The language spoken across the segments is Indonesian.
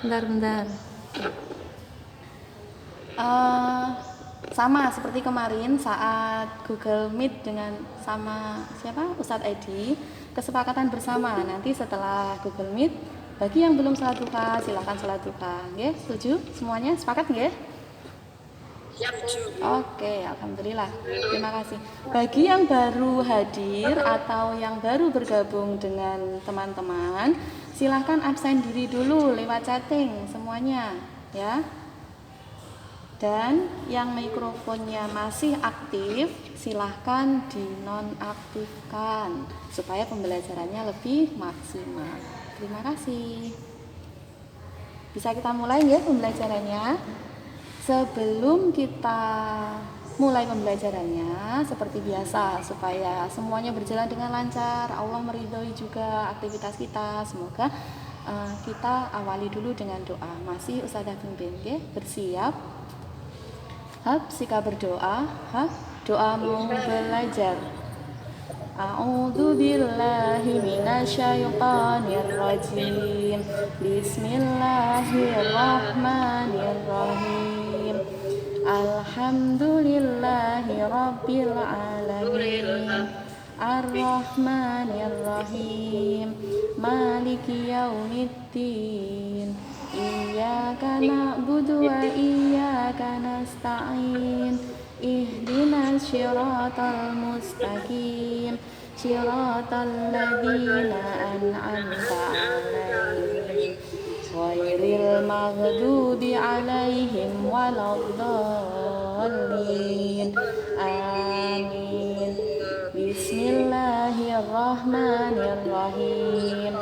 Bentar. Sama seperti kemarin saat Google Meet dengan sama siapa Ustadz Edi, kesepakatan bersama nanti setelah Google Meet bagi yang belum salat duha silakan salat duha. Nggih, setuju semuanya? Sepakat nggih? Oke, alhamdulillah. Terima kasih. Bagi yang baru hadir atau yang baru bergabung dengan teman-teman, silahkan absen diri dulu lewat chatting semuanya, ya. Dan yang mikrofonnya masih aktif, silahkan dinonaktifkan supaya pembelajarannya lebih maksimal. Terima kasih. Bisa kita mulai ya pembelajarannya? Sebelum kita mulai pembelajarannya, seperti biasa, supaya semuanya berjalan dengan lancar, Allah meridhoi juga aktivitas kita. Semoga kita awali dulu dengan doa. Masih Ustazah pimpin, okay? Bersiap. Hab, sika berdoa. Hab, doa mau belajar. A'udzu billahi minasyaitonir rajim. Bismillahirrahmanirrahim. Alhamdulillahi rabbil alamin. Ar-Rahmanir-Rahim. Maliki yaumiddin. Iyyaka na'budu wa iyyaka nasta'in. Ihdinas syiratal mustaqim. Syiratal ladzina an'amta 'alaihim. Ghairil maghdubi 'alaihim waladdallin. Amin. Bismillahirrahmanirrahim.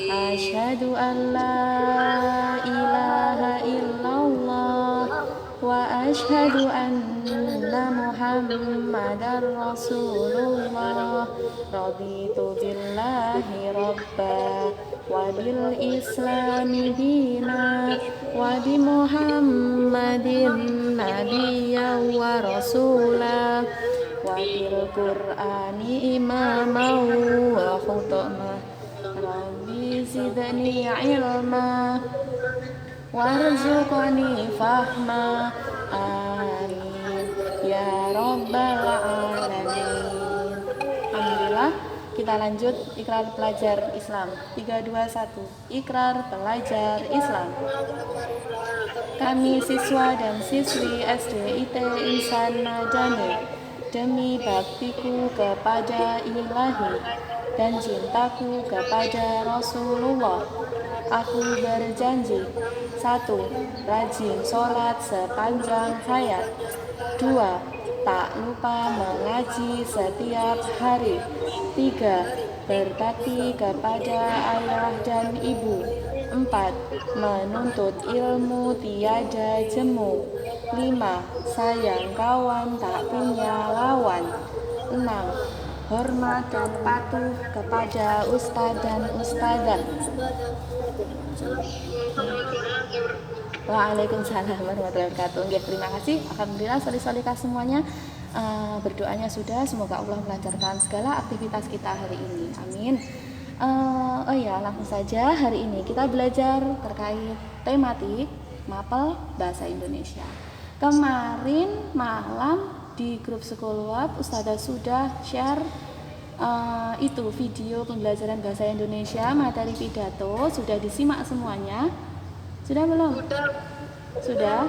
Asyhadu an la ilaha illallah wa asyhadu anna Muhammadar Rasulullah. Raditu billahi rabba wa bil islami dina wa bi Muhammadin nabiyyan wa rasulah wa bil Qur'ani imaman wa khutama. Rabbi zidni ilma warzuqni fahma. Amin ya rabbal alamin. Alhamdulillah. Kita lanjut ikrar pelajar Islam. 3, 2, 1. Ikrar pelajar Islam. Kami siswa dan siswi SDIT Insan Madani, demi baktiku kepada Ilahi dan cintaku kepada Rasulullah, aku berjanji: 1. Rajin sholat sepanjang hayat. 2. Tak lupa mengaji setiap hari. 3. Berbakti kepada ayah dan ibu. 4. Menuntut ilmu tiada jemu. 5. Sayang kawan tak punya lawan. 6. Hormat dan patuh kepada ustadz dan ustadzah. Waalaikumsalam warahmatullahi wabarakatuh. Terima kasih. Alhamdulillah solih-solihah semuanya. Berdoanya sudah, semoga Allah melancarkan segala aktivitas kita hari ini. Amin. Langsung saja hari ini kita belajar terkait tematik mapel bahasa Indonesia. Kemarin malam di grup Sekolah Ustazah sudah share video pembelajaran bahasa Indonesia materi pidato. Sudah disimak semuanya? Sudah belum? Sudah,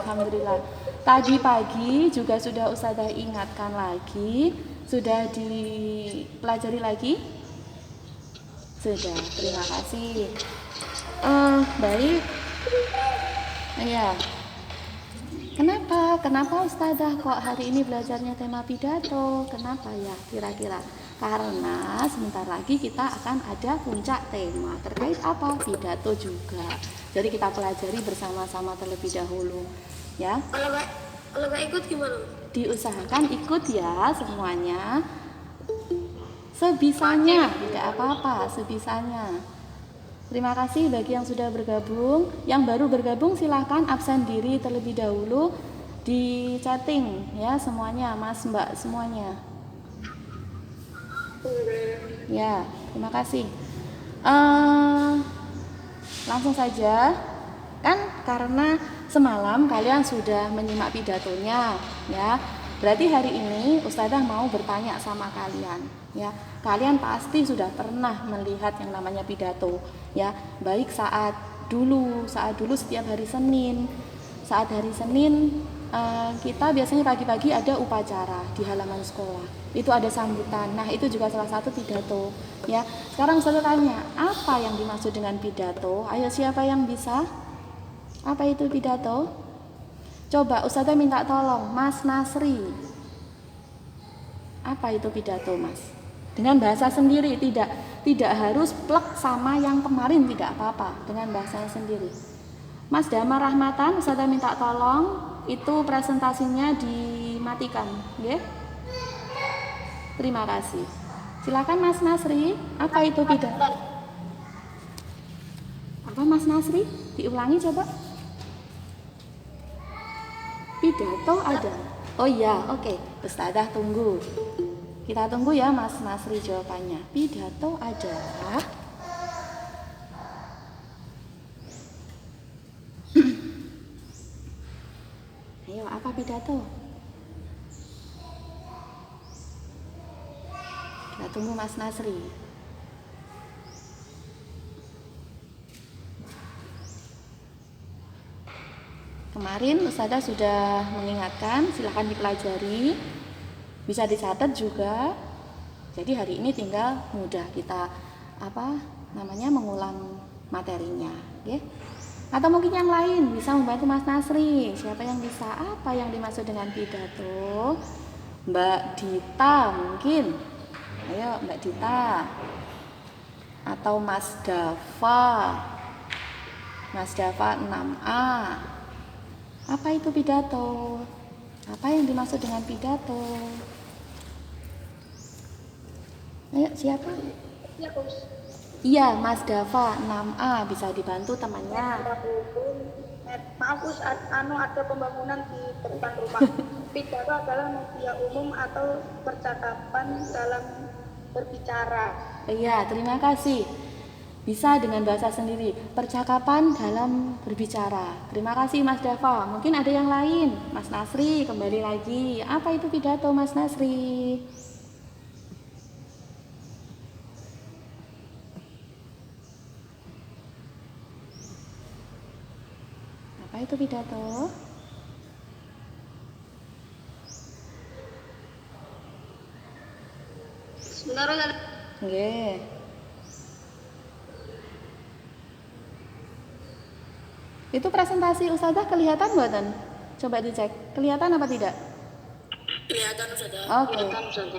alhamdulillah. Tadi pagi juga sudah Ustazah ingatkan lagi. Sudah dipelajari lagi? Sudah, terima kasih. Baik. Ya. Kenapa Ustazah kok hari ini belajarnya tema pidato? Kenapa ya kira-kira? Karena sebentar lagi kita akan ada puncak tema terkait apa? Pidato juga. Jadi kita pelajari bersama-sama terlebih dahulu, ya. Kalau nggak ikut gimana? Diusahakan ikut ya semuanya. Sebisanya, tidak apa-apa, sebisanya. Terima kasih bagi yang sudah bergabung. Yang baru bergabung silahkan absen diri terlebih dahulu di chatting ya semuanya, Mas Mbak semuanya. Ya, terima kasih. Langsung saja. Kan karena semalam kalian sudah menyimak pidatonya, ya. Berarti hari ini Ustazah mau bertanya sama kalian, ya. Kalian pasti sudah pernah melihat yang namanya pidato, ya. Baik saat dulu setiap hari Senin. Saat hari Senin kita biasanya pagi-pagi ada upacara di halaman sekolah. Itu ada sambutan. Nah, itu juga salah satu pidato, ya. Sekarang Ustazah tanya, apa yang dimaksud dengan pidato? Ayo, siapa yang bisa? Apa itu pidato? Coba Ustazah minta tolong Mas Nasri. Apa itu pidato, Mas? Dengan bahasa sendiri, tidak harus plek sama yang kemarin, tidak apa-apa, dengan bahasanya sendiri. Mas Damar Rahmatan, Ustazah minta tolong itu presentasinya dimatikan, nggih? Terima kasih. Silakan Mas Nasri, apa itu pidato? Apa Mas Nasri? Diulangi coba. Pidato ada. Oh iya, oke. Ustazah tunggu. Kita tunggu ya Mas Nasri jawabannya. Pidato adalah Ayo, apa pidato? Kita tunggu Mas Nasri. Kemarin Ustazah sudah mengingatkan, silahkan dipelajari, bisa dicatat juga. Jadi hari ini tinggal mudah kita mengulang materinya, ya. Atau mungkin yang lain bisa membantu Mas Nasri. Siapa yang bisa? Apa yang dimaksud dengan pidato? Mbak Dita mungkin. Ayo Mbak Dita. Atau Mas Dava. Mas Dava 6A. Apa itu pidato? Apa yang dimaksud dengan pidato? Ayo, siapa? Ya, Gus. Iya, Mas Dava 6A, bisa dibantu temannya. Maaf, Gus, ada pembangunan di depan rumah. Pidato adalah media umum atau percakapan dalam berbicara. Iya, terima kasih. Bisa dengan bahasa sendiri, percakapan dalam berbicara. Terima kasih Mas Dava. Mungkin ada yang lain. Mas Nasri, kembali lagi. Apa itu pidato Mas Nasri? Apa itu pidato? Sebentar, Nggih. Itu presentasi Ustazah kelihatan buatan? Coba dicek. Kelihatan apa tidak? kelihatan saja. Oke.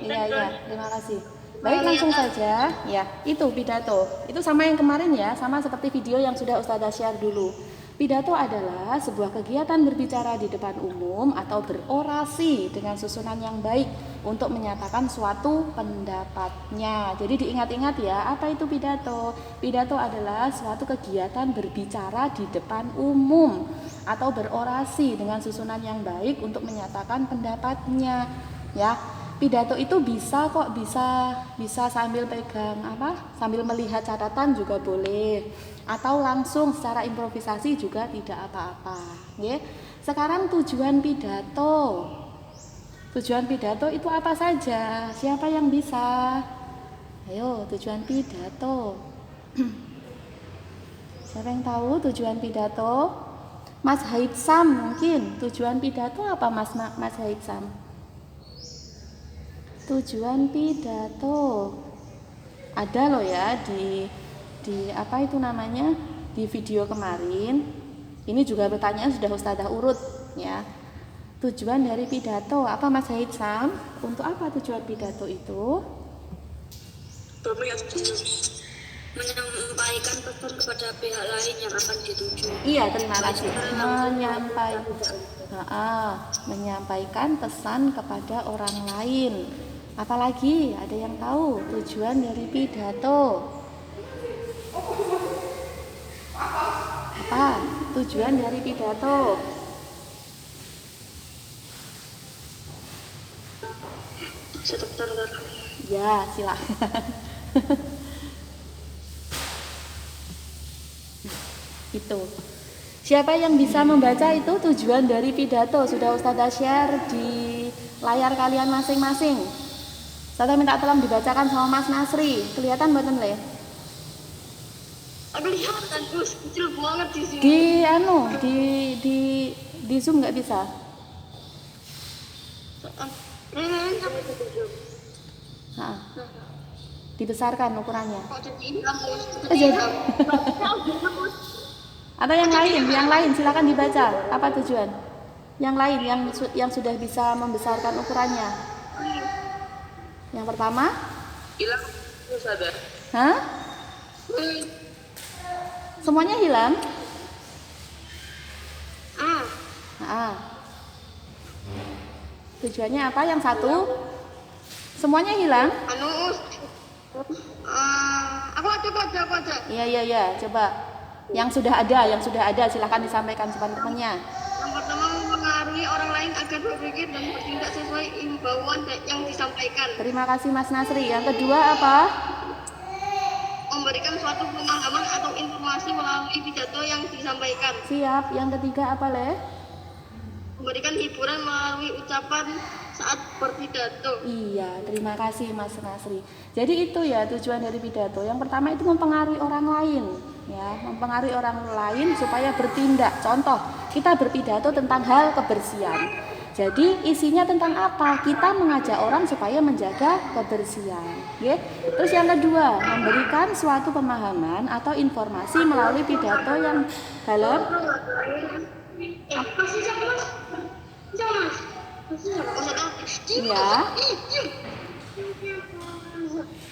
Iya, terima kasih. Baik, langsung saja. Ya, itu pidato. Itu sama yang kemarin ya, sama seperti video yang sudah Ustazah share dulu. Pidato adalah sebuah kegiatan berbicara di depan umum atau berorasi dengan susunan yang baik untuk menyatakan suatu pendapatnya. Jadi diingat-ingat ya, apa itu pidato? Pidato adalah suatu kegiatan berbicara di depan umum atau berorasi dengan susunan yang baik untuk menyatakan pendapatnya. Ya, pidato itu bisa sambil pegang sambil melihat catatan juga boleh, atau langsung secara improvisasi juga tidak apa-apa, ya. Sekarang tujuan pidato itu apa saja? Siapa yang bisa? Ayo, tujuan pidato. Siapa yang tahu tujuan pidato? Mas Haitsam mungkin. Tujuan pidato apa Mas Haitsam? Tujuan pidato ada loh ya di apa itu namanya, di video kemarin. Ini juga pertanyaan sudah Ustazah urut ya. Tujuan dari pidato apa Mas Haitsam? Untuk apa tujuan pidato itu? Menyampaikan pesan kepada pihak lain yang akan dituju. Iya, terima kasih. Menyampaikan pesan kepada orang lain. Apalagi ada yang tahu tujuan dari pidato? Apa tujuan dari pidato? Sebentar. Ya, silakan. Gitu. Siapa yang bisa membaca itu tujuan dari pidato? Sudah Ustazah share di layar kalian masing-masing. Ustazah minta tolong dibacakan sama Mas Nasri. Kelihatan mboten le? Kelihatan Gus, kecil banget di sini. Di Zoom nggak bisa. Nah, dibesarkan ukurannya. Atau yang lain silakan dibaca. Apa tujuan? Yang lain yang sudah bisa membesarkan ukurannya. Yang pertama? Hilang sadar. Hah? Semuanya hilang? Tujuannya apa? Yang satu? Semuanya hilang? Aku ada. Iya, coba. Yang sudah ada, silakan disampaikan teman-temannya. Yang pertama, mempengaruhi orang lain agar berpikir dan bertindak sesuai imbauan yang disampaikan. Terima kasih Mas Nasri. Yang kedua apa? Memberikan suatu pemahaman atau informasi melalui pidato yang disampaikan. Siap. Yang ketiga apa, Le? Memberikan hiburan melalui ucapan saat berpidato. Iya, terima kasih Mas Nasri. Jadi itu ya tujuan dari pidato. Yang pertama itu mempengaruhi orang lain, ya, mempengaruhi orang lain supaya bertindak. Contoh, kita berpidato tentang hal kebersihan. Jadi isinya tentang apa? Kita mengajak orang supaya menjaga kebersihan. Okay? Terus yang kedua, memberikan suatu pemahaman atau informasi melalui pidato yang dalam. Ya.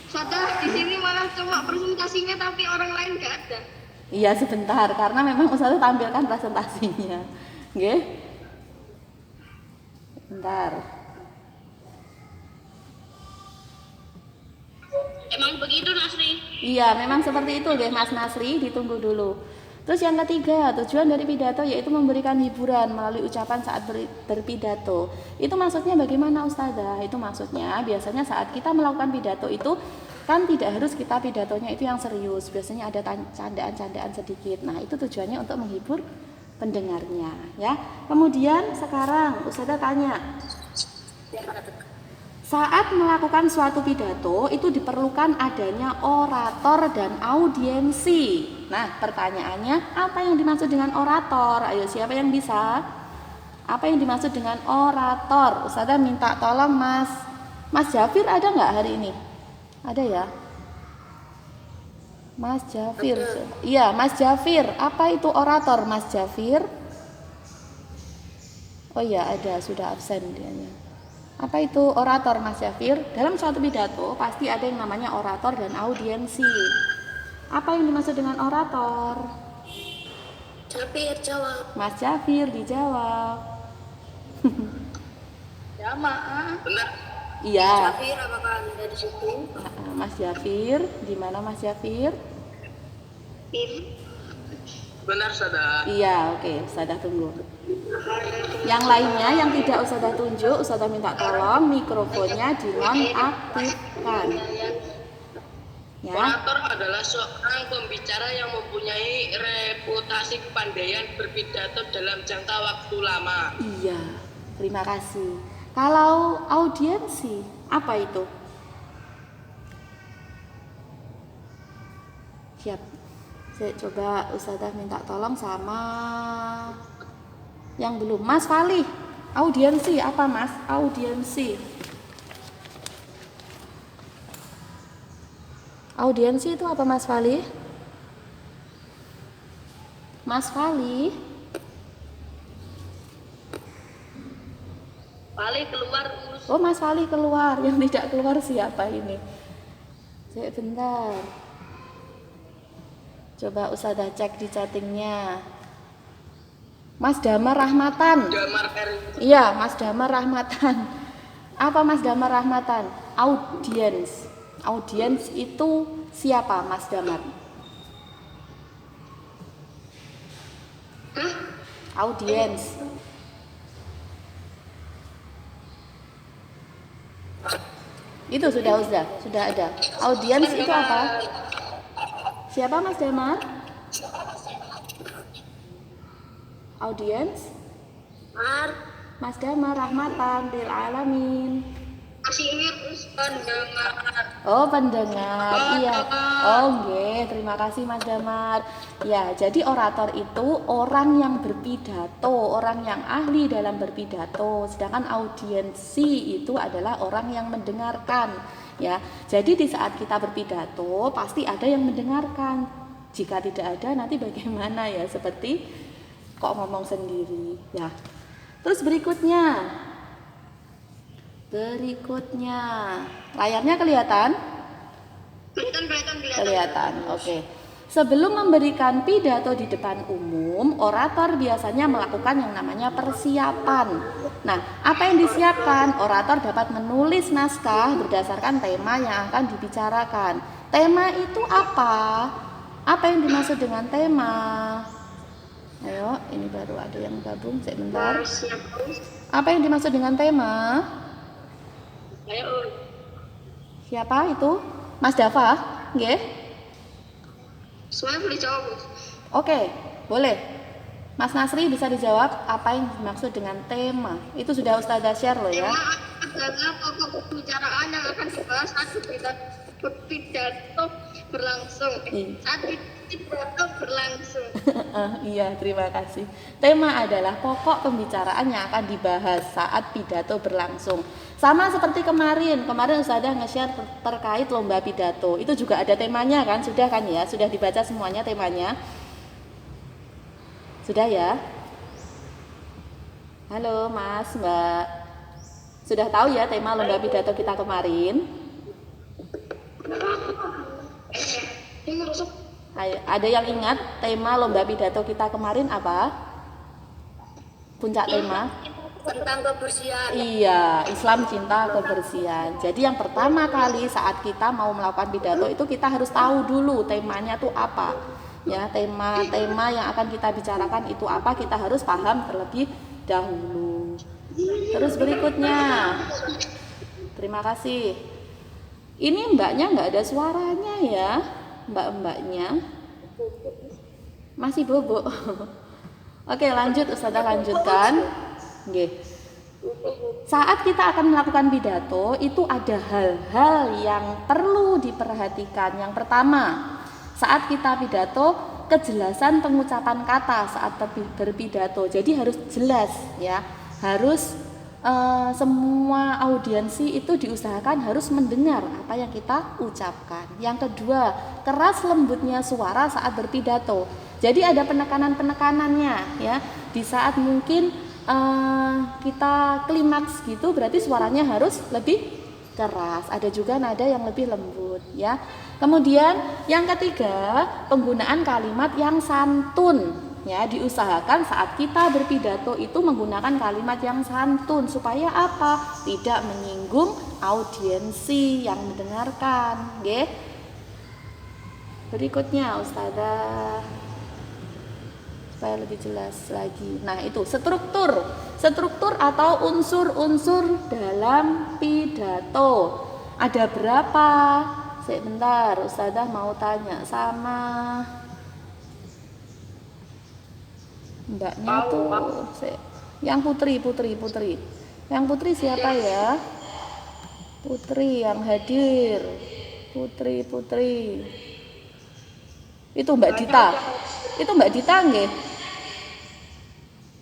Sudah di sini malah cuma presentasinya tapi orang lain nggak ada. Iya sebentar, karena memang Ustazah tampilkan presentasinya. Oke. Bentar. Emang begitu Nasri? Iya, memang seperti itu deh Mas Nasri, ditunggu dulu. Terus yang ketiga, tujuan dari pidato yaitu memberikan hiburan melalui ucapan saat berpidato. Itu maksudnya bagaimana Ustazah? Itu maksudnya biasanya saat kita melakukan pidato itu kan tidak harus kita pidatonya itu yang serius. Biasanya ada candaan-candaan sedikit. Nah, itu tujuannya untuk menghibur pendengarnya, ya. Kemudian sekarang Ustazah tanya. Saat melakukan suatu pidato itu diperlukan adanya orator dan audiensi. Nah, pertanyaannya apa yang dimaksud dengan orator? Ayo siapa yang bisa? Apa yang dimaksud dengan orator? Ustazah minta tolong Mas Jafir ada nggak hari ini? Ada ya? Mas Jafir. Iya, Mas Jafir. Apa itu orator, Mas Jafir? Oh iya, ada, sudah absen dianya. Apa itu orator, Mas Jafir? Dalam suatu pidato pasti ada yang namanya orator dan audiensi. Apa yang dimaksud dengan orator? Jafir jawab. Mas Jafir dijawab. Jamaah. Benar. Iya. Jafir apakah Anda di situ? Mas Jafir, di mana Mas Jafir? Benar, Sada. Iya, oke, Ustazah tunggu. Yang lainnya yang tidak Ustazah tunjuk, Ustazah minta tolong mikrofonnya dinonaktifkan. Ya. Orator adalah seorang pembicara yang mempunyai reputasi kepandaian berpidato dalam jangka waktu lama. Iya, terima kasih. Kalau audiensi, apa itu? Siap. Saya coba Ustazah minta tolong sama yang belum. Mas Fali, audiensi apa Mas? Audiensi. Audiensi itu apa Mas Fali? Mas Fali? Fali keluar. Oh, Mas Fali keluar. Yang tidak keluar siapa ini? Sebentar. Coba Ustazah cek di chattingnya. Mas Damar Rahmatan. Iya, Mas Damar Rahmatan. Apa Mas Damar Rahmatan? Audiens. Audiens itu siapa Mas Damar? Audiens. Itu sudah ada. Audiens itu apa? Siapa Mas Damar? Audience? Mar, Mas Damar, rahmatan lil alamin. kasih pendengar. Oh, pendengar. Iya. Oh, nggih. Terima kasih Mas Damar. Ya, jadi orator itu orang yang berpidato, orang yang ahli dalam berpidato. Sedangkan audiensi itu adalah orang yang mendengarkan, ya. Jadi di saat kita berpidato pasti ada yang mendengarkan. Jika tidak ada nanti bagaimana ya? Seperti kok ngomong sendiri, ya. Terus berikutnya, layarnya kelihatan? Kelihatan, oke. Sebelum memberikan pidato di depan umum, orator biasanya melakukan yang namanya persiapan. Nah, apa yang disiapkan? Orator dapat menulis naskah berdasarkan tema yang akan dibicarakan. Tema itu apa? Apa yang dimaksud dengan tema? Ayo, ini baru ada yang gabung, sebentar. Apa yang dimaksud dengan tema? Ayo. Siapa itu? Mas Dava? Nggih? Semuanya boleh jawab. Oke, boleh. Mas Nasri bisa dijawab apa yang dimaksud dengan tema? Itu sudah Ustazah share loh ya. Tema adalah pokok pembicaraan yang akan dibahas saat berpidato berlangsung. Saat pidato berlangsung. Iya, terima kasih. Tema adalah pokok pembicaraan yang akan dibahas saat pidato berlangsung. Sama seperti kemarin Ustazah nge-share terkait lomba pidato. Itu juga ada temanya kan? Sudah kan ya? Sudah dibaca semuanya temanya? Sudah ya? Halo Mas, Mbak. Sudah tahu ya tema lomba pidato kita kemarin? Ada yang ingat tema lomba pidato kita kemarin apa? Puncak tema? Tentang kebersihan. Iya, Islam cinta kebersihan. Jadi yang pertama kali saat kita mau melakukan pidato itu kita harus tahu dulu temanya tuh apa. Ya, tema yang akan kita bicarakan itu apa, kita harus paham terlebih dahulu. Terus berikutnya. Terima kasih. Ini mbaknya nggak ada suaranya ya, mbak-mbaknya. Masih bobo. Oke, lanjut Ustazah lanjutkan. Nggih. Saat kita akan melakukan pidato itu ada hal-hal yang perlu diperhatikan. Yang pertama, saat kita pidato, kejelasan pengucapan kata saat berpidato. Jadi harus jelas ya. Harus semua audiensi itu diusahakan harus mendengar apa yang kita ucapkan. Yang kedua, keras lembutnya suara saat berpidato. Jadi ada penekanan-penekanannya ya. Di saat mungkin kita klimaks gitu, berarti suaranya harus lebih keras. Ada juga nada yang lebih lembut ya. Kemudian yang ketiga, penggunaan kalimat yang santun ya. Diusahakan saat kita berpidato itu menggunakan kalimat yang santun supaya apa? Tidak menyinggung audiensi yang mendengarkan, nggih. Berikutnya Ustazah, supaya lebih jelas lagi. Nah, itu struktur atau unsur-unsur dalam pidato. Ada berapa? Sebentar, Ustazah mau tanya sama mbaknya tuh. Yang putri. Yang putri siapa ya? Putri yang hadir. Putri. Itu Mbak Dita. Itu Mbak Dita nggih?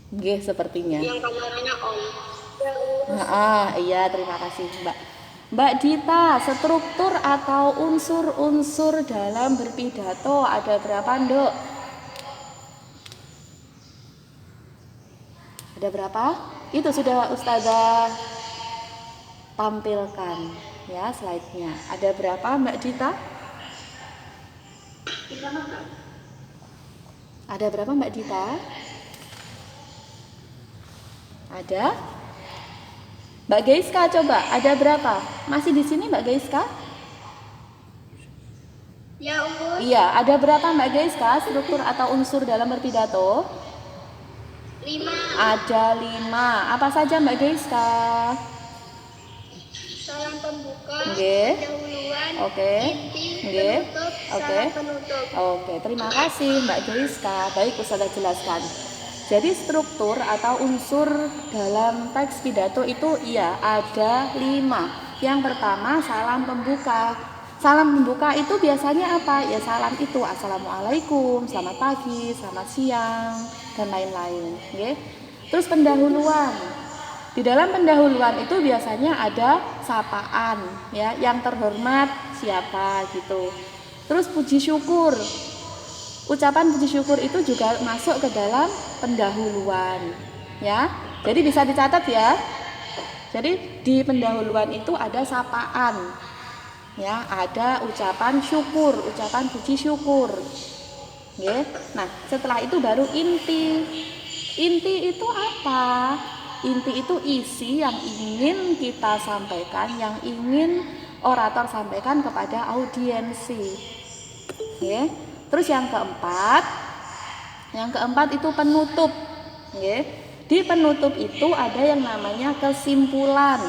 Nggih sepertinya. Yang kameranya on. Iya, terima kasih Mbak. Mbak Dita, struktur atau unsur-unsur dalam berpidato ada berapa, Nduk? Ada berapa? Itu sudah Ustazah tampilkan ya slide-nya. Ada berapa Mbak Dita? Ada berapa Mbak Dita? Ada? Mbak Geiska coba, ada berapa? Masih di sini Mbak Geiska? Ya, Umur. Iya, ada berapa Mbak Geiska struktur atau unsur dalam berpidato? 5. Ada 5. Apa saja Mbak Geiska? Salam pembuka, Nggih. pendahuluan, Oke. inti, Nggih. penutup, Oke. salam penutup. Oke, terima kasih Mbak Geiska. Baik, Ustazah jelaskan. Jadi struktur atau unsur dalam teks pidato itu iya ada 5. Yang pertama salam pembuka. Salam pembuka itu biasanya apa? Ya salam itu assalamualaikum, selamat pagi, selamat siang, dan lain-lain. Okay? Terus pendahuluan. Di dalam pendahuluan itu biasanya ada sapaan, ya, yang terhormat siapa gitu. Terus puji syukur. Ucapan puji syukur itu juga masuk ke dalam pendahuluan, ya. Jadi bisa dicatat ya. Jadi di pendahuluan itu ada sapaan, ya, ada ucapan syukur, ucapan puji syukur. Ya. Nah, setelah itu baru inti. Inti itu apa? Inti itu isi yang ingin kita sampaikan, yang ingin orator sampaikan kepada audiensi. Ya. Terus yang keempat itu penutup. Ya. Di penutup itu ada yang namanya kesimpulan.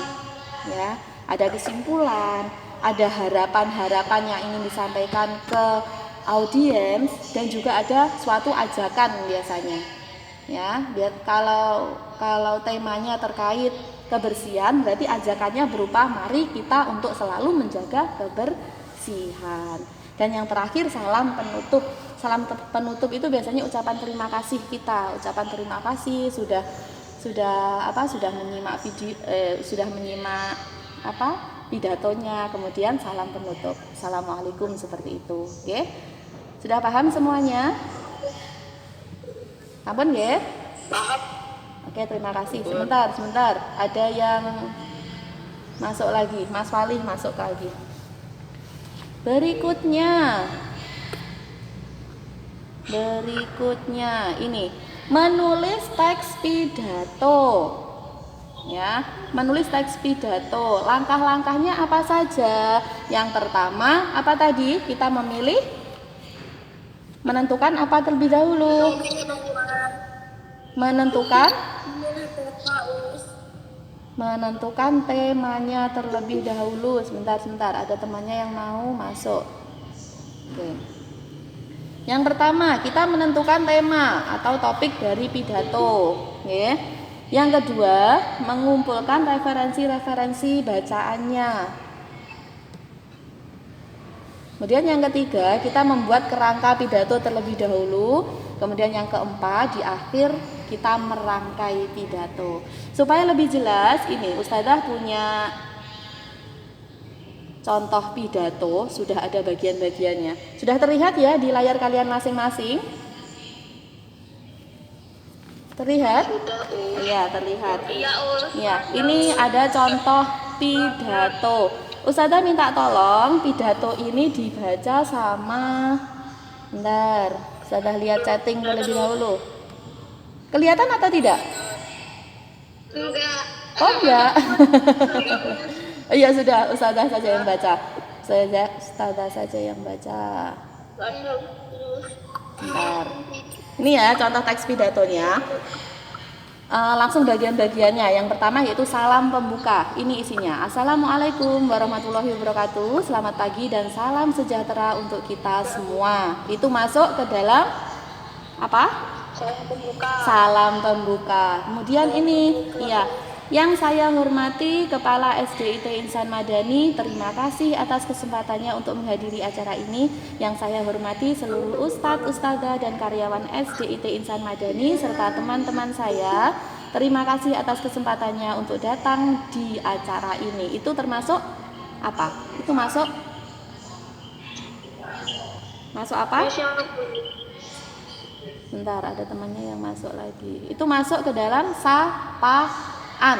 Ya, ada kesimpulan, ada harapan-harapan yang ingin disampaikan ke audiens dan juga ada suatu ajakan biasanya. Ya, biar kalau temanya terkait kebersihan, berarti ajakannya berupa mari kita untuk selalu menjaga kebersihan. Dan yang terakhir salam penutup. Salam penutup itu biasanya ucapan terima kasih kita. Ucapan terima kasih sudah menyimak pidatonya, kemudian salam penutup. Assalamualaikum seperti itu. Oke? Sudah paham semuanya? Ampun nggih? Paham. Oke, terima kasih. Sebentar. Ada yang masuk lagi. Mas Walih masuk lagi. Berikutnya ini menulis teks pidato. Ya, menulis teks pidato. Langkah-langkahnya apa saja? Yang pertama, apa tadi? Kita menentukan apa terlebih dahulu? Menentukan temanya terlebih dahulu. Sebentar, ada temannya yang mau masuk. Oke. Yang pertama, kita menentukan tema atau topik dari pidato. Oke. Yang kedua, mengumpulkan referensi-referensi bacaannya. Kemudian yang ketiga, kita membuat kerangka pidato terlebih dahulu. Kemudian yang keempat, di akhir kita merangkai pidato. Supaya lebih jelas, ini Ustazah punya contoh pidato, sudah ada bagian-bagiannya. Sudah terlihat ya di layar kalian masing-masing? Terlihat? Iya, terlihat. Iya, ini ada contoh pidato. Ustazah minta tolong pidato ini dibaca sama, bentar, Ustazah lihat chatting terlebih dahulu. Kelihatan atau tidak? Enggak. Oh enggak. Iya sudah, Ustazah saja yang baca. Ustazah saja yang baca. Bentar. Ini ya contoh teks pidatonya. Langsung bagian-bagiannya. Yang pertama yaitu salam pembuka. Ini isinya. Assalamualaikum warahmatullahi wabarakatuh. Selamat pagi dan salam sejahtera untuk kita semua. Itu masuk ke dalam apa? Salam pembuka. Kemudian ini, iya. Yang saya hormati Kepala SDIT Insan Madani, terima kasih atas kesempatannya untuk menghadiri acara ini. Yang saya hormati seluruh ustadz, ustadzah dan karyawan SDIT Insan Madani serta teman-teman saya, terima kasih atas kesempatannya untuk datang di acara ini. Itu termasuk apa? Itu masuk apa? Bentar, ada temannya yang masuk lagi. Itu masuk ke dalam sapaan.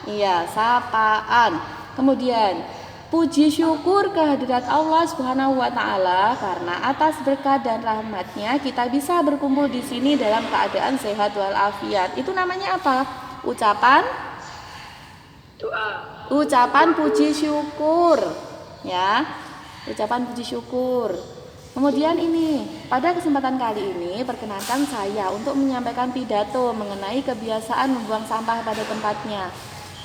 Iya, sapaan. Kemudian puji syukur kehadirat Allah Subhanahu wa taala karena atas berkat dan rahmatnya kita bisa berkumpul di sini dalam keadaan sehat walafiat. Itu namanya apa? Ucapan Doa. Ucapan puji syukur. Ya. Ucapan puji syukur. Kemudian ini, pada kesempatan kali ini perkenankan saya untuk menyampaikan pidato mengenai kebiasaan membuang sampah pada tempatnya.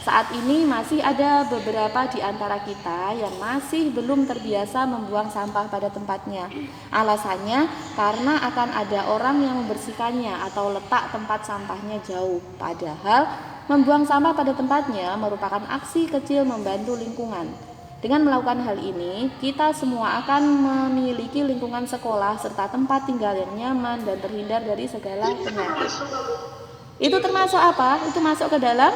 Saat ini masih ada beberapa di antara kita yang masih belum terbiasa membuang sampah pada tempatnya. Alasannya karena akan ada orang yang membersihkannya atau letak tempat sampahnya jauh. Padahal membuang sampah pada tempatnya merupakan aksi kecil membantu lingkungan. Dengan melakukan hal ini, kita semua akan memiliki lingkungan sekolah serta tempat tinggal yang nyaman dan terhindar dari segala penyakit. Itu termasuk apa? Itu masuk ke dalam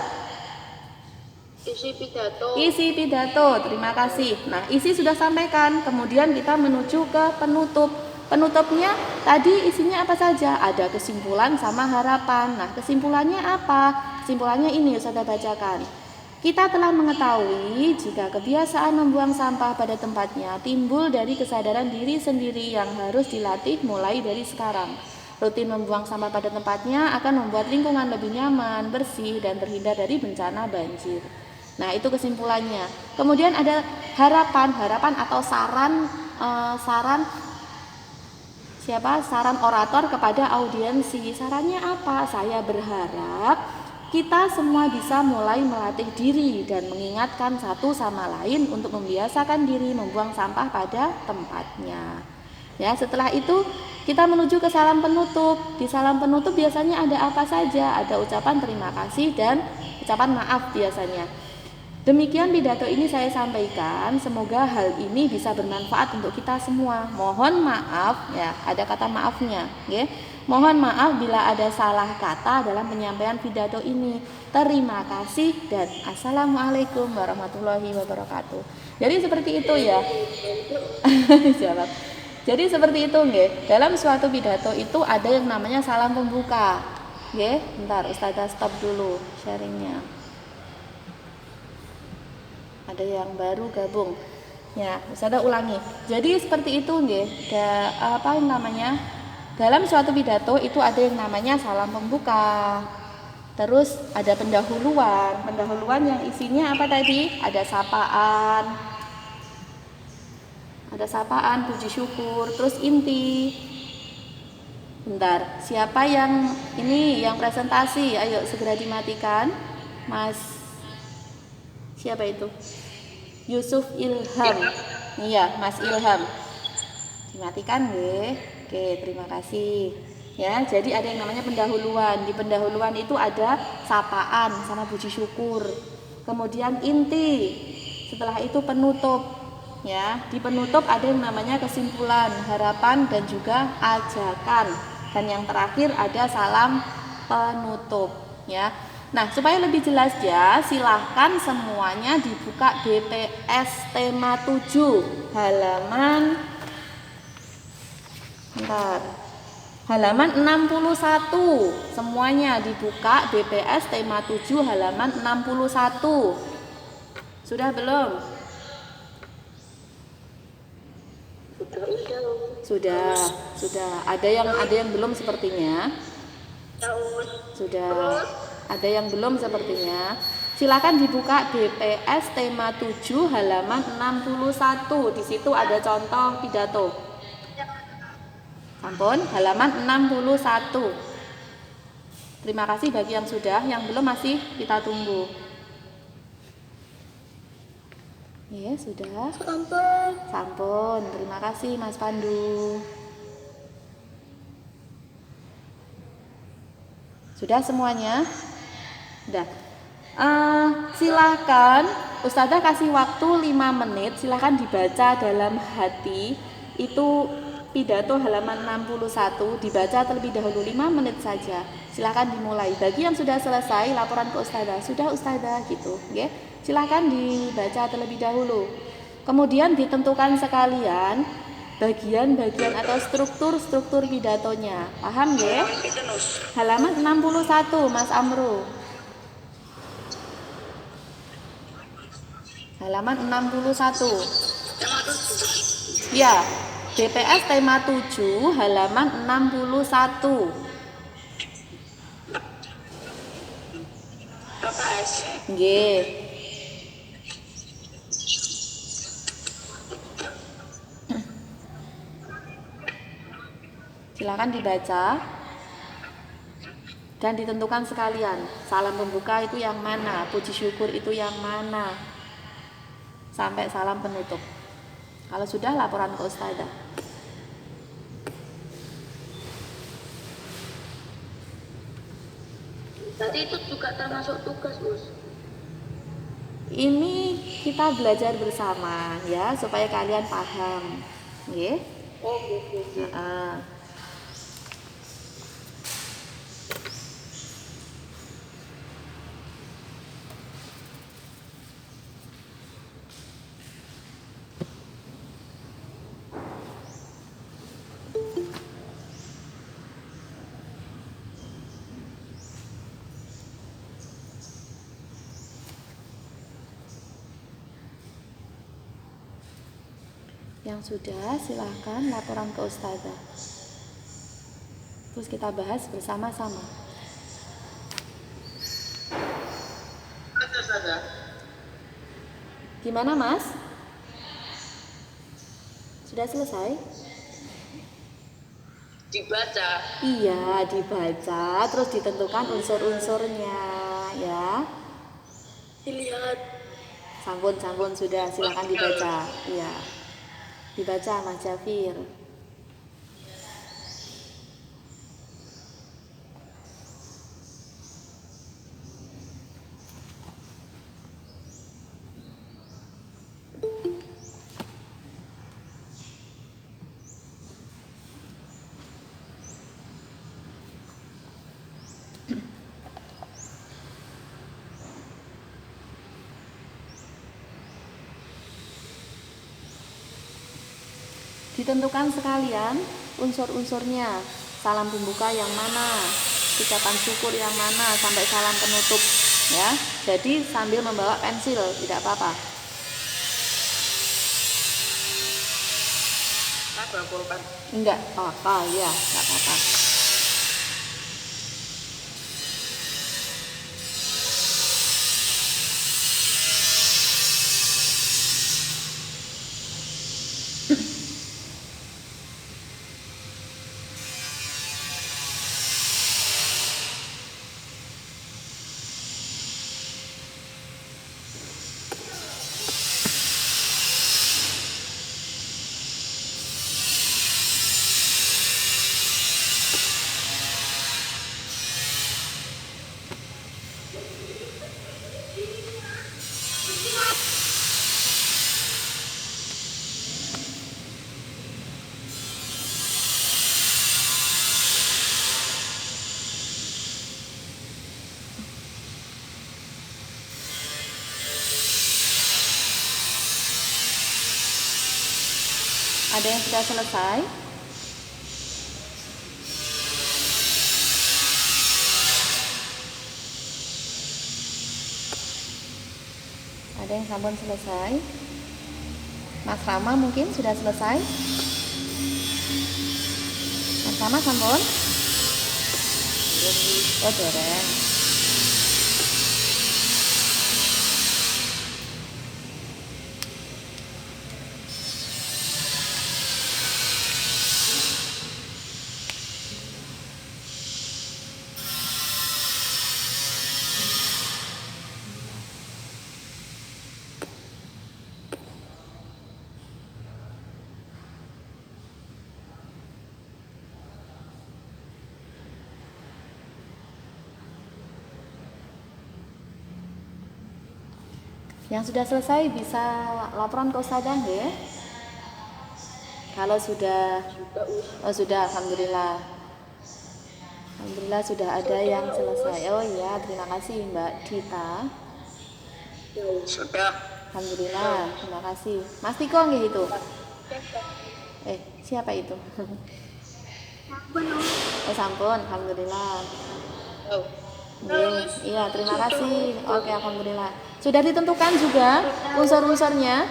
isi pidato. isi pidato. Terima kasih. Nah, isi sudah sampaikan. Kemudian kita menuju ke penutup. Penutupnya tadi isinya apa saja? Ada kesimpulan sama harapan. Nah, kesimpulannya apa? Kesimpulannya ini saya bacakan. Kita telah mengetahui jika kebiasaan membuang sampah pada tempatnya timbul dari kesadaran diri sendiri yang harus dilatih mulai dari sekarang. Rutin membuang sampah pada tempatnya akan membuat lingkungan lebih nyaman, bersih, dan terhindar dari bencana banjir. Nah, itu kesimpulannya. Kemudian ada harapan atau saran saran orator kepada audiensi. Sarannya apa? Saya berharap kita semua bisa mulai melatih diri dan mengingatkan satu sama lain untuk membiasakan diri membuang sampah pada tempatnya. Ya, setelah itu kita menuju ke salam penutup. Di salam penutup biasanya ada apa saja? Ada ucapan terima kasih dan ucapan maaf biasanya. Demikian pidato ini saya sampaikan, semoga hal ini bisa bermanfaat untuk kita semua. Mohon maaf, ya, ada kata maafnya, ya. Mohon maaf bila ada salah kata dalam penyampaian pidato ini. Terima kasih dan assalamualaikum warahmatullahi wabarakatuh. Jadi seperti itu ya. Jawab. Jadi seperti itu, nggih. Dalam suatu pidato itu ada yang namanya salam pembuka. Nggih, bentar Ustazah stop dulu sharingnya. Ada yang baru gabung. Ya, Ustazah ulangi. Jadi seperti itu nggih. Dalam suatu pidato itu ada yang namanya salam pembuka. Terus ada pendahuluan. Pendahuluan yang isinya apa tadi? Ada sapaan, puji syukur, terus inti. Bentar, siapa yang presentasi? Ayo segera dimatikan. Mas, siapa itu? Yusuf Ilham. Iya, Mas Ilham. Dimatikan nggih. Oke, terima kasih. Ya, jadi ada yang namanya pendahuluan. Di pendahuluan itu ada sapaan sama puji syukur. Kemudian inti. Setelah itu penutup. Ya, di penutup ada yang namanya kesimpulan, harapan dan juga ajakan. Dan yang terakhir ada salam penutup, ya. Nah, supaya lebih jelas ya, silahkan semuanya dibuka BPS tema 7 halaman 61. Semuanya dibuka BPS tema 7 halaman 61. Sudah belum? Sudah. Ada yang belum sepertinya. Sudah. Ada yang belum sepertinya. Silakan dibuka BPS tema 7 halaman 61. Di situ ada contoh pidato. Sampun, halaman 61. Terima kasih bagi yang sudah, yang belum masih kita tunggu. Ya, sudah. Sampun. Terima kasih Mas Pandu. Sudah semuanya? Sudah. Silakan Ustazah kasih waktu 5 menit. Silakan dibaca dalam hati. Itu pidato halaman 61 dibaca terlebih dahulu 5 menit saja. Silakan dimulai. Bagi yang sudah selesai laporan ke Ustazah. Sudah Ustazah gitu, nggih. Silakan dibaca terlebih dahulu. Kemudian ditentukan sekalian bagian-bagian atau struktur pidatonya. Paham nggih? Halaman 61 Mas Amru. Halaman 61. Ya, BPS tema 7 halaman 61. Nggih. Silakan dibaca. Dan ditentukan sekalian, salam pembuka itu yang mana, puji syukur itu yang mana, sampai salam penutup. Kalau sudah, laporan ke Ustazah. Berarti itu juga termasuk tugas, Gus. Ini kita belajar bersama ya, supaya kalian paham. Nggih? Oh, gitu. Heeh. Yang sudah, silahkan laporan ke Ustazah. Terus kita bahas bersama-sama. Gimana, Mas? Sudah selesai? Dibaca. Iya, dibaca, terus ditentukan unsur-unsurnya, ya. Dilihat. Sampun sudah, silahkan dibaca. Iya. Dibaca, Mas Jafir. Ditentukan sekalian unsur-unsurnya. Salam pembuka yang mana, ucapan syukur yang mana, sampai salam penutup, ya. Jadi sambil membawa pensil tidak apa-apa. Enggak apa-apa, ya, enggak apa-apa. Ada yang sudah selesai? Ada yang sampun selesai? Mas Rama mungkin sudah selesai? Mas Rama sampun? Oh, dereng. Yang sudah selesai bisa laporan ke Ustazah ya? Kalau sudah, oh sudah, alhamdulillah. Alhamdulillah sudah ada yang selesai. Oh iya, terima kasih Mbak Dita. Sudah. Alhamdulillah, terima kasih. Mas Tiko nggih itu? Siapa itu? Oh sampun, alhamdulillah. Iya, terima kasih. Oke, alhamdulillah. Sudah ditentukan juga unsur-unsurnya?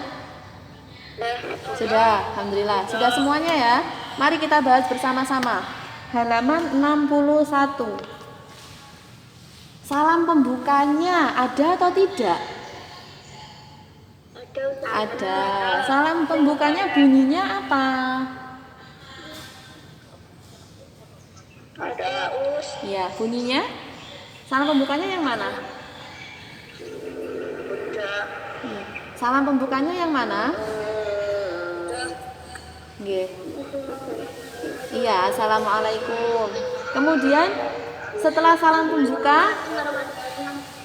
Sudah, alhamdulillah. Sudah semuanya ya. Mari kita bahas bersama-sama. Halaman 61. Salam pembukanya ada atau tidak? Ada. Salam pembukanya bunyinya apa? Ada Iya, bunyinya salam pembukanya yang mana? Iya. Salam pembukanya yang mana? Nggih. Iya, assalamualaikum. Kemudian setelah salam pembuka,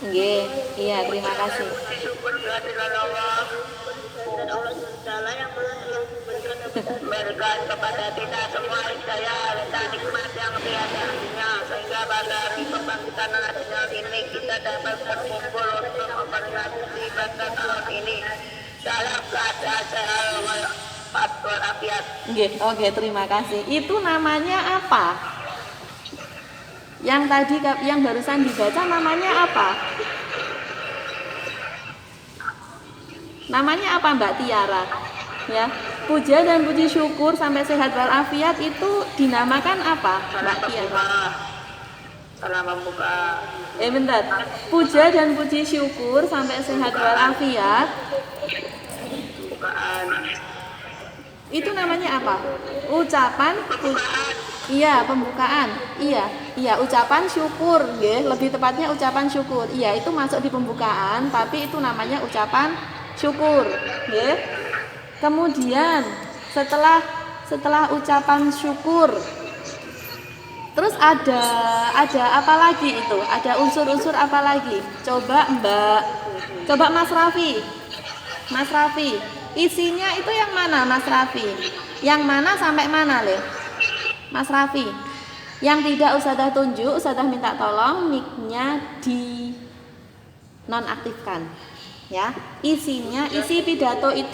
nggih. Iya, terima kasih. Syukur kehadiran Allah dan Allah SWT yang memberikan kepada kita semua hidayah dan nikmat yang tiada artinya, sehingga pada hari kebangkitan nasional ini kita dapat berkumpul untuk memperingati ibadah tahun ini dalam keadaan sehat walafiat. Oke, terima kasih. Itu namanya apa? Yang tadi yang barusan dibaca namanya apa? Namanya apa Mbak Tiara? Ya, puja dan puji syukur sampai sehat walafiat itu dinamakan apa Mbak Tiara? Salam pembuka. Bentar. Puja dan puji syukur sampai sehat walafiat Bukaan. itu namanya apa? Ucapan iya, pembukaan. Iya, ucapan syukur, nggih. Lebih tepatnya ucapan syukur. Iya, itu masuk di pembukaan, tapi itu namanya ucapan syukur, nggih. Kemudian setelah ucapan syukur, terus ada apa lagi itu? Ada unsur-unsur apa lagi? Coba Mas Raffi. Mas Raffi, isinya itu yang mana Mas Raffi? Yang mana sampai mana, Le? Mas Raffi. Yang tidak Ustadzah tunjuk, Ustadzah minta tolong mic-nya di nonaktifkan. Ya, isinya, isi pidatonya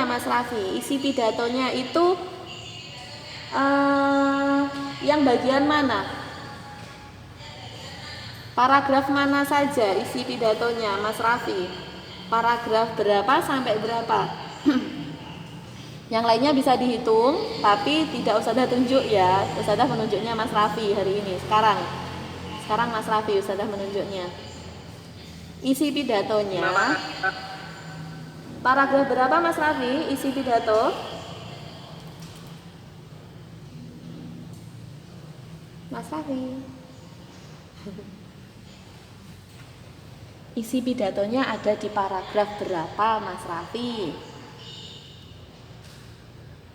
Mas Raffi, isi pidatonya itu yang bagian mana? Paragraf mana saja isi pidatonya Mas Raffi? Paragraf berapa sampai berapa? Yang lainnya bisa dihitung, tapi tidak Ustadzah tunjuk ya. Ustadzah menunjuknya Mas Raffi hari ini. Sekarang Mas Raffi Ustadzah menunjuknya. Isi pidatonya. Paragraf berapa Mas Raffi isi pidato? Mas Raffi. Isi pidatonya ada di paragraf berapa Mas Raffi?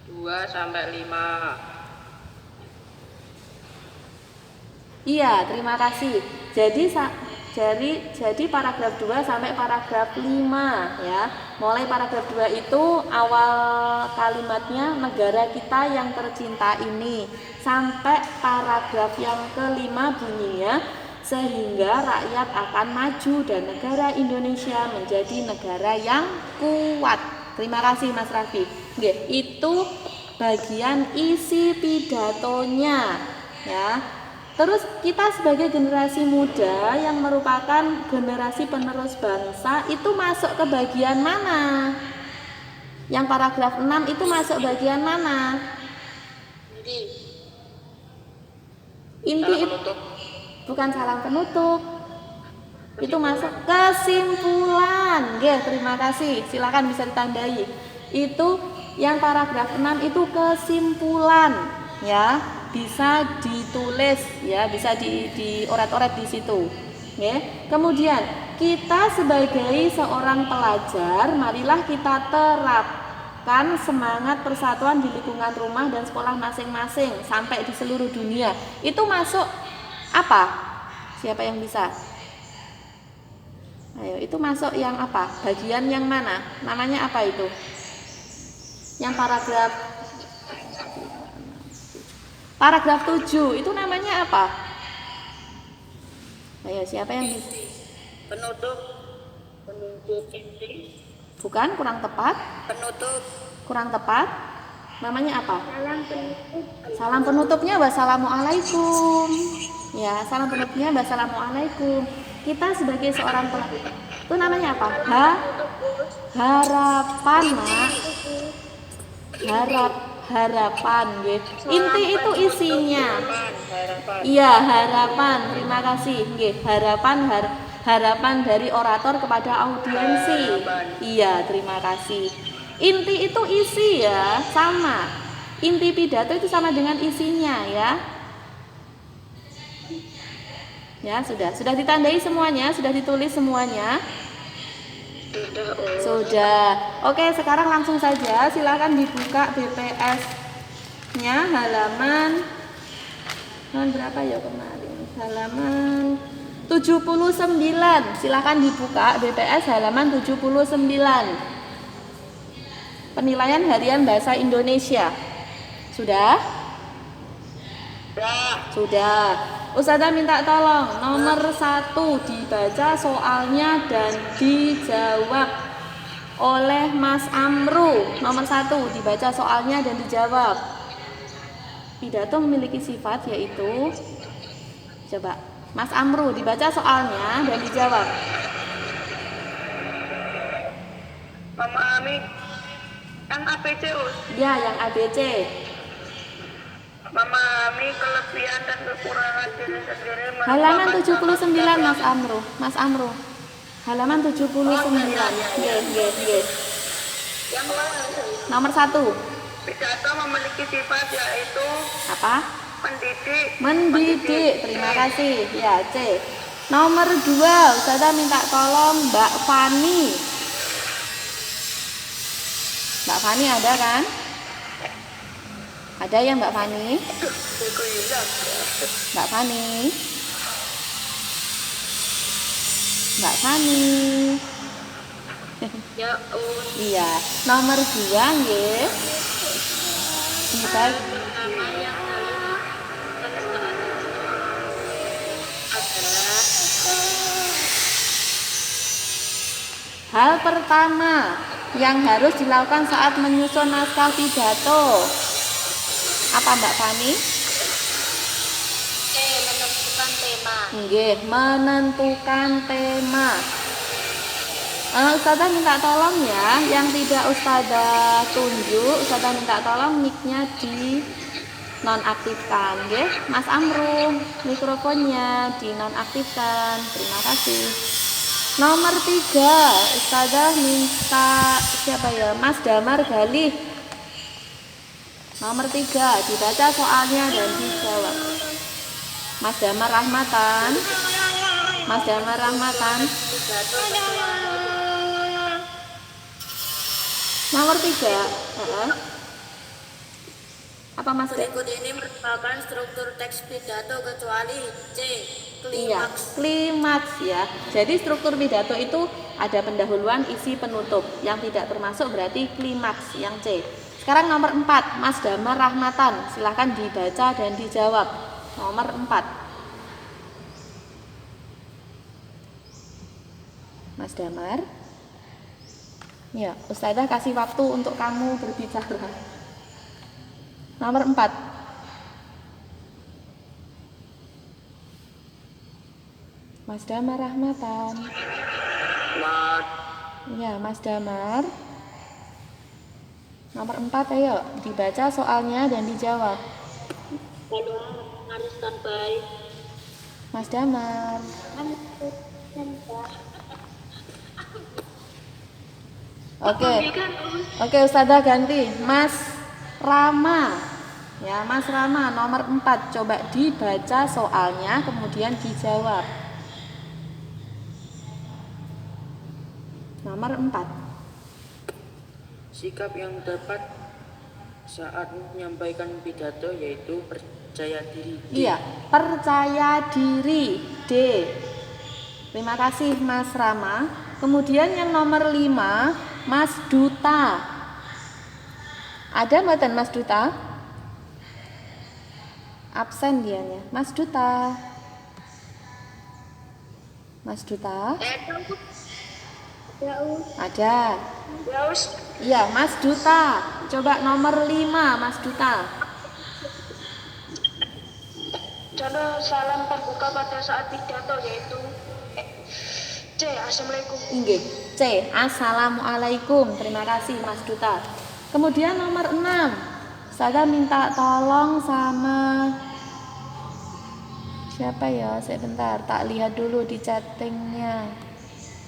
2 sampai 5. Iya, terima kasih. Jadi paragraf 2 sampai paragraf 5 ya. Mulai paragraf 2 itu awal kalimatnya negara kita yang tercinta ini sampai paragraf yang kelima bunyinya sehingga rakyat akan maju dan negara Indonesia menjadi negara yang kuat. Terima kasih Mas Raffi. Oke, itu bagian isi pidatonya ya. Terus kita sebagai generasi muda yang merupakan generasi penerus bangsa itu masuk ke bagian mana? Yang paragraf 6 itu masuk bagian mana? Inti itu bukan salam penutup. Itu masuk kesimpulan. Oke, terima kasih. Silakan bisa ditandai. Itu yang paragraf 6 itu kesimpulan ya. Bisa ditulis ya, bisa dioret-oret di situ. Ya. Kemudian kita sebagai seorang pelajar, marilah kita terapkan semangat persatuan di lingkungan rumah dan sekolah masing-masing sampai di seluruh dunia. Itu masuk apa? Siapa yang bisa? Ayo, itu masuk yang apa? Bagian yang mana? Namanya apa itu? Yang paragraf 7 itu namanya apa? Ayo, siapa yang bisa? Penutup inti. Bukan, kurang tepat. Penutup. Kurang tepat. Namanya apa? Salam penutupnya wassalamualaikum. Ya, salam penutupnya wassalamualaikum. Kita sebagai seorang itu namanya apa? Harapan, Mak. Harapan, gitu. Inti itu isinya. Iya, harapan. Terima kasih. Nggih, harapan dari orator kepada audiensi. Iya, terima kasih. Inti itu isi ya, sama. Inti pidato itu sama dengan isinya ya. Ya, sudah ditandai semuanya, sudah ditulis semuanya. Sudah. Oke, sekarang langsung saja silakan dibuka BPS-nya halaman berapa ya kemarin? Halaman 79. Silakan dibuka BPS halaman 79. Penilaian harian bahasa Indonesia. Sudah? Sudah. Ustazah minta tolong nomor 1 dibaca soalnya dan dijawab oleh Mas Amru. Nomor 1 dibaca soalnya dan dijawab. Pidato memiliki sifat yaitu, coba Mas Amru dibaca soalnya dan dijawab. Mama Ami, yang ABC Ya, yang ABC. memahami kelebihan dan kekurangan diri sendiri. Halaman 79 Mas Amru. Halaman 79. Nggih. Yang mana? Nomor 1. Pidato memiliki sifat yaitu Apa? mendidik. Terima kasih. Ya, C. Nomor 2, Ustazah minta tolong Mbak Fani. Mbak Fani ada kan? Ada ya Mbak Fani? Mbak Fani. Mbak Fani. Ya, Iya, nomor 2 nggih. Dibagi pertama yang adalah hal pertama yang harus dilakukan saat menyusun naskah pidato. Apa Mbak Fani? menentukan tema. Nggih, menentukan tema. Ustazah minta tolong ya, yang tidak Ustazah tunjuk, Ustazah minta tolong mic-nya di nonaktifkan, nggih. Mas Amru, mikrofonnya di nonaktifkan. Terima kasih. Nomor 3, Ustazah minta siapa ya? Mas Damar Galih. Nomor 3, dibaca soalnya dan dijawab. Mas Damar Rahmatan. Mas Damar Rahmatan. Nomor 3. Apa Mas? Berikut ini merupakan struktur teks pidato kecuali C. Iya, klimaks ya. Jadi struktur pidato itu ada pendahuluan, isi, penutup. Yang tidak termasuk berarti klimaks yang C. Sekarang nomor 4, Mas Damar Rahmatan. Silahkan dibaca dan dijawab. Nomor 4. Mas Damar. Ya, Ustazah kasih waktu untuk kamu berbicara. Nomor 4. Mas Damar Rahmatan. Ya, Mas Damar. Nomor 4, ayo dibaca soalnya dan dijawab. Harus standby. Mas Damar. Oke, Ustazah ganti. Mas Rama. Ya, Mas Rama nomor 4. Coba dibaca soalnya kemudian dijawab. Nomor 4. Sikap yang dapat saat menyampaikan pidato yaitu percaya diri. Iya, percaya diri. D. Terima kasih Mas Rama. Kemudian yang nomor 5, Mas Duta. Ada mboten Mas Duta? Absen dianya. Mas Duta. Mas Duta? Ada. Iya, Mas Duta. Coba nomor 5, Mas Duta. Contoh salam pembuka pada saat pidato yaitu C. Assalamualaikum. Nggih, C. Assalamualaikum. Terima kasih Mas Duta. Kemudian nomor 6. Saya minta tolong sama siapa ya? Sebentar, tak lihat dulu di chattingnya.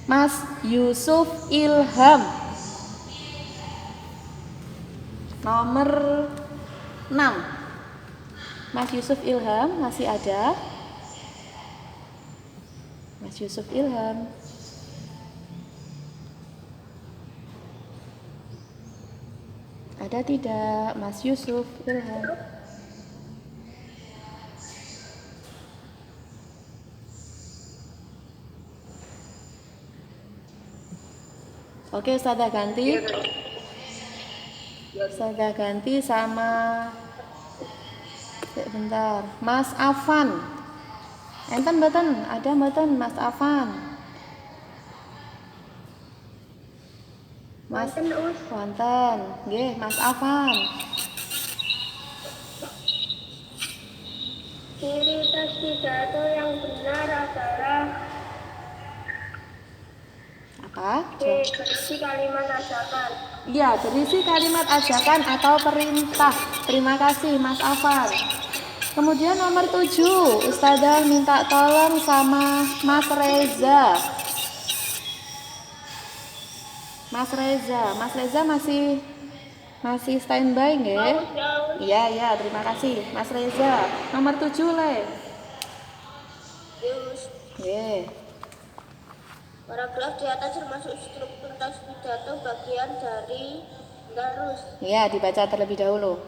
Mas Yusuf Ilham. Nomor 6. Mas Yusuf Ilham masih ada? Mas Yusuf Ilham. Ada tidak Mas Yusuf Ilham? Oke, Ustazah ganti. Ustazah ganti sama sebentar. Mas Afan. Enten mboten? Ada mboten Mas Afan? Mas wonten. Nggih, Mas Afan. Ciri tas pidato yang benar adalah Apa? berisi kalimat ajakan. Iya, berisi kalimat ajakan atau perintah. Terima kasih Mas Afan. Kemudian nomor 7, Ustazah minta tolong sama Mas Reza. Mas Reza masih standby nggih? Iya, terima kasih. Mas Reza, nomor 7 le. Yus. Nggih. Paragraf di atas termasuk struktur tas pidato bagian dari terus. Iya, dibaca terlebih dahulu.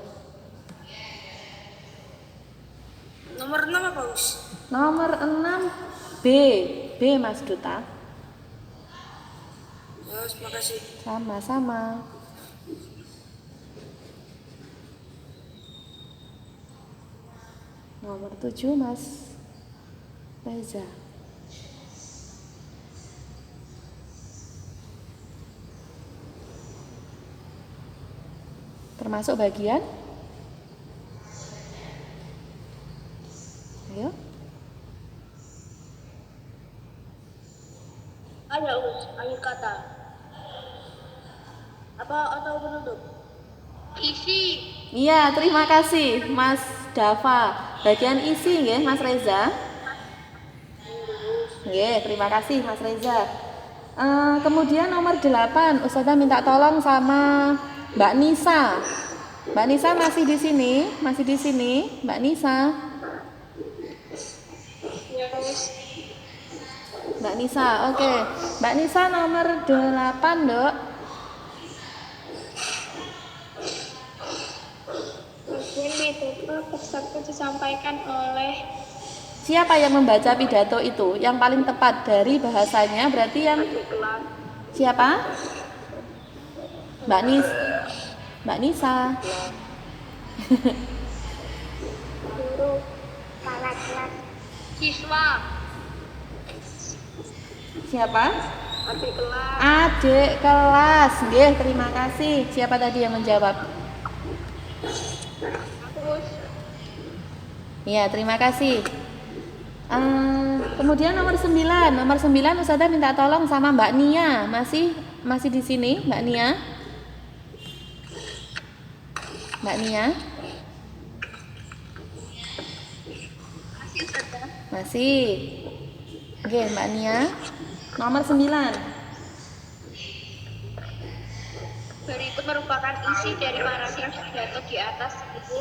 Nomor 6 apa, Us? Nomor 6 B. B Mas Duta. Terima kasih. Sama-sama. Nomor 7 Mas Reza. Termasuk bagian? Ayo. Ada, Us. Akhir kata. Apa atau penutup? Isi. Iya, terima kasih Mas Dava. Bagian isi nggih Mas Reza. Nggih, terima kasih Mas Reza. Kemudian nomor 8, Ustazah minta tolong sama Mbak Nisa. Mbak Nisa masih di sini? Masih di sini, Mbak Nisa? Ya, Us. Mbak Nisa, oke. Mbak Nisa nomor 8, Dok. Bagian pidato tersebut disampaikan oleh Siapa yang membaca pidato itu? Yang paling tepat dari bahasanya berarti yang siapa? Mbak Nisa. guru, kepala kelas, siswa, Siapa? adik kelas. Adik kelas. Nggih, terima kasih. Siapa tadi yang menjawab? Terus Iya, terima kasih. Kemudian nomor 9. Nomor 9 Ustazah minta tolong sama Mbak Nia. Masih di sini, Mbak Nia? Mbak Nia? Masih. Oke, Mbak Nia. Nomor 9. berikut merupakan isi dari paragraf pidato di atas buku.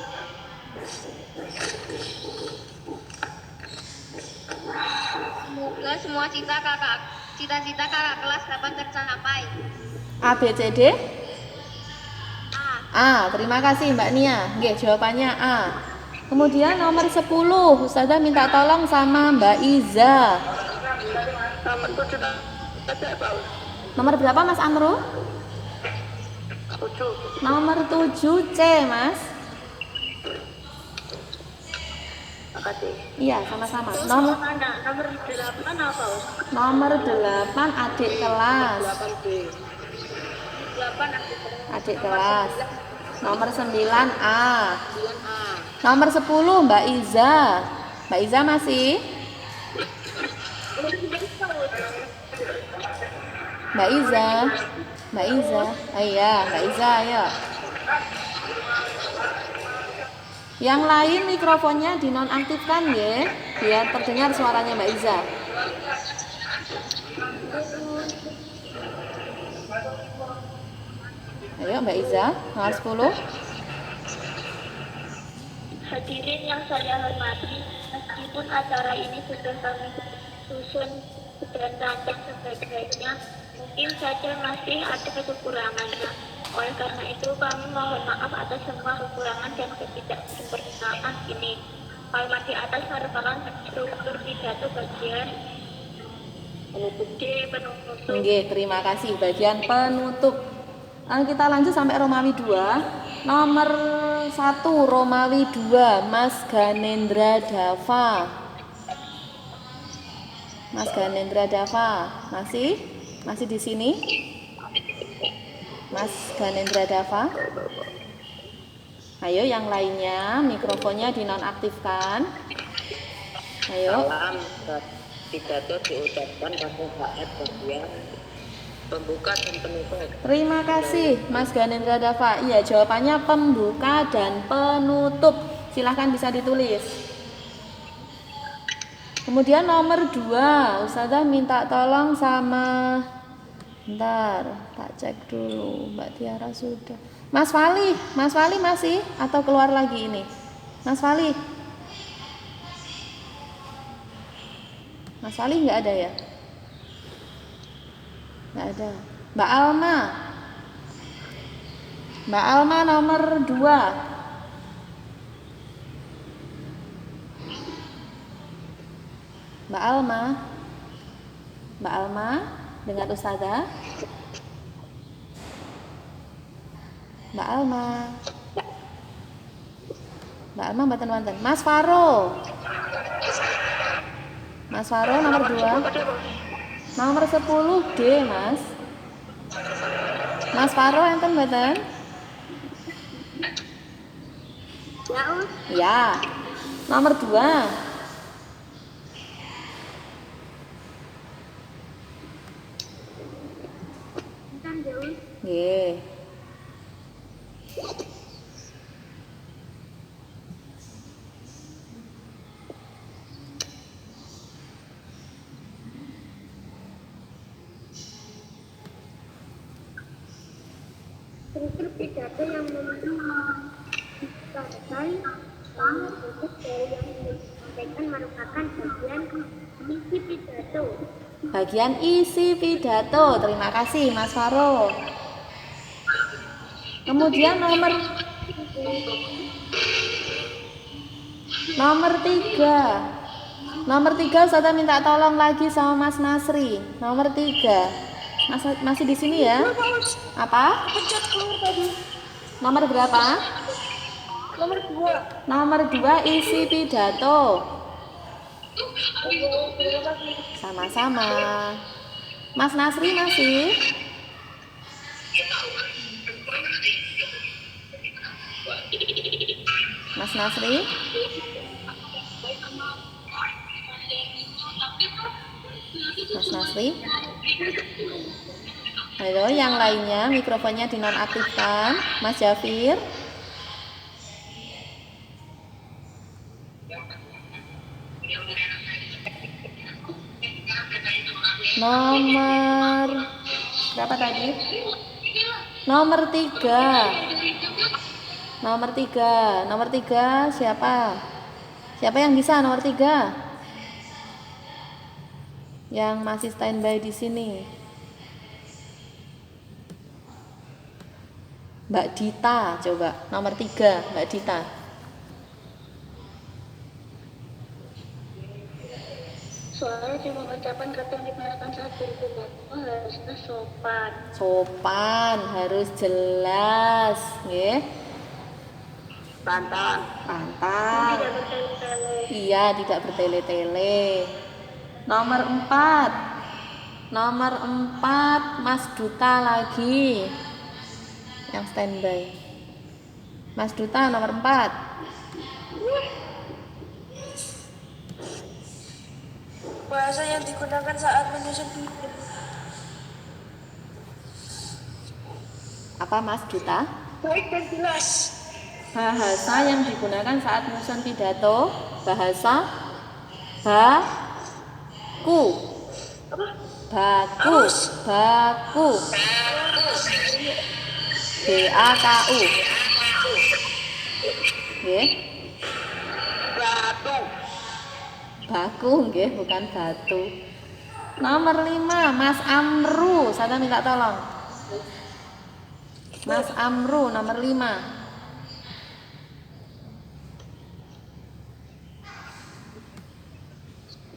Semoga semua cita-cita kakak kelas dapat tercapai. A, B, C, D? A, terima kasih Mbak Nia. Oke, jawabannya A. Kemudian nomor 10, Ustazah minta tolong sama Mbak Iza. Nomor berapa Mas Amru? 7. Nomor 7 C, Mas. Makasih. Iya, sama-sama. Nomor 8 apa, Us? Nomor 8 adik kelas. 8 adik kelas. Adik kelas. Nomor 9 A. 9A. Nomor 10 Mbak Iza. Mbak Iza masih? Mbak Iza. Mbak Iza. Iya, Mbak Iza, ayo. Yang lain mikrofonnya dinonaktifkan ya, biar terdengar suaranya Mbak Iza. Ayo Mbak Iza, nomor 10. Hadirin yang saya hormati, meskipun acara ini sudah kami susun dan rancang sebaik-baiknya, mungkin saja masih ada kekurangannya. Oleh karena itu, kami mohon maaf atas semua kekurangan dan ketidaksempurnaan ini. Kalimat di atas merupakan struktur pidato bagian penutup. Oke, terima kasih. Bagian penutup. Kita lanjut sampai Romawi 2. Nomor 1 Romawi 2, Mas Ganendra Dava. Mas Ganendra Dava, masih di sini? Mas Ganendra Dava. Ayo yang lainnya mikrofonnya dinonaktifkan. Ayo. Salam pidato diucapkan pada saat bagian pembuka dan penutup. Terima kasih Mas Ganendra Dava. Iya, jawabannya pembuka dan penutup. Silahkan bisa ditulis. Kemudian nomor 2, Ustazah minta tolong sama, bentar, tak cek dulu. Mbak Tiara sudah. Mas Fali masih atau keluar lagi ini? Mas Fali nggak ada ya? Nggak ada. Mbak Alma nomor 2. Mbak Alma dengan Ustazah. Mbak Alma mboten wonten. Mas Faro nomor 2. Nomor 10 D, Mas. Mas Faro enten mboten? Ya. Nomor 2. Nggih. Struktur pidato yang memutuskan yang merupakan bagian isi pidato. Terima kasih Mas Faro. Kemudian nomor 3 Ustazah minta tolong lagi sama Mas Nasri. Nomor 3 masih di sini ya? Apa? Nomor berapa? Nomor 2 isi pidato. Sama-sama. Mas Nasri masih? Mas Nasri? Halo, yang lainnya mikrofonnya dinonaktifkan. Mas Jafir. Nomor berapa tadi? Nomor 3 siapa? Siapa yang bisa nomor 3? Yang masih standby di sini. Mbak Dita, coba nomor 3, Mbak Dita. Soalnya saya mengucapkan kata yang digunakan saat berpidato harusnya sopan. Sopan, harus jelas, nggih. Pantang. Tidak bertele-tele. Iya, tidak bertele-tele. Nomor 4, Mas Duta lagi yang standby. Mas Duta nomor 4. Bahasa yang digunakan saat menyusun pidato. Apa Mas Duta? Baik dan jelas. Bahasa yang digunakan saat menyusun pidato, bahasa baku. BAKU. Nggih. batu. Baku nggih, bukan batu. Nomor 5, Mas Amru. Saya minta tolong. Mas Amru nomor 5.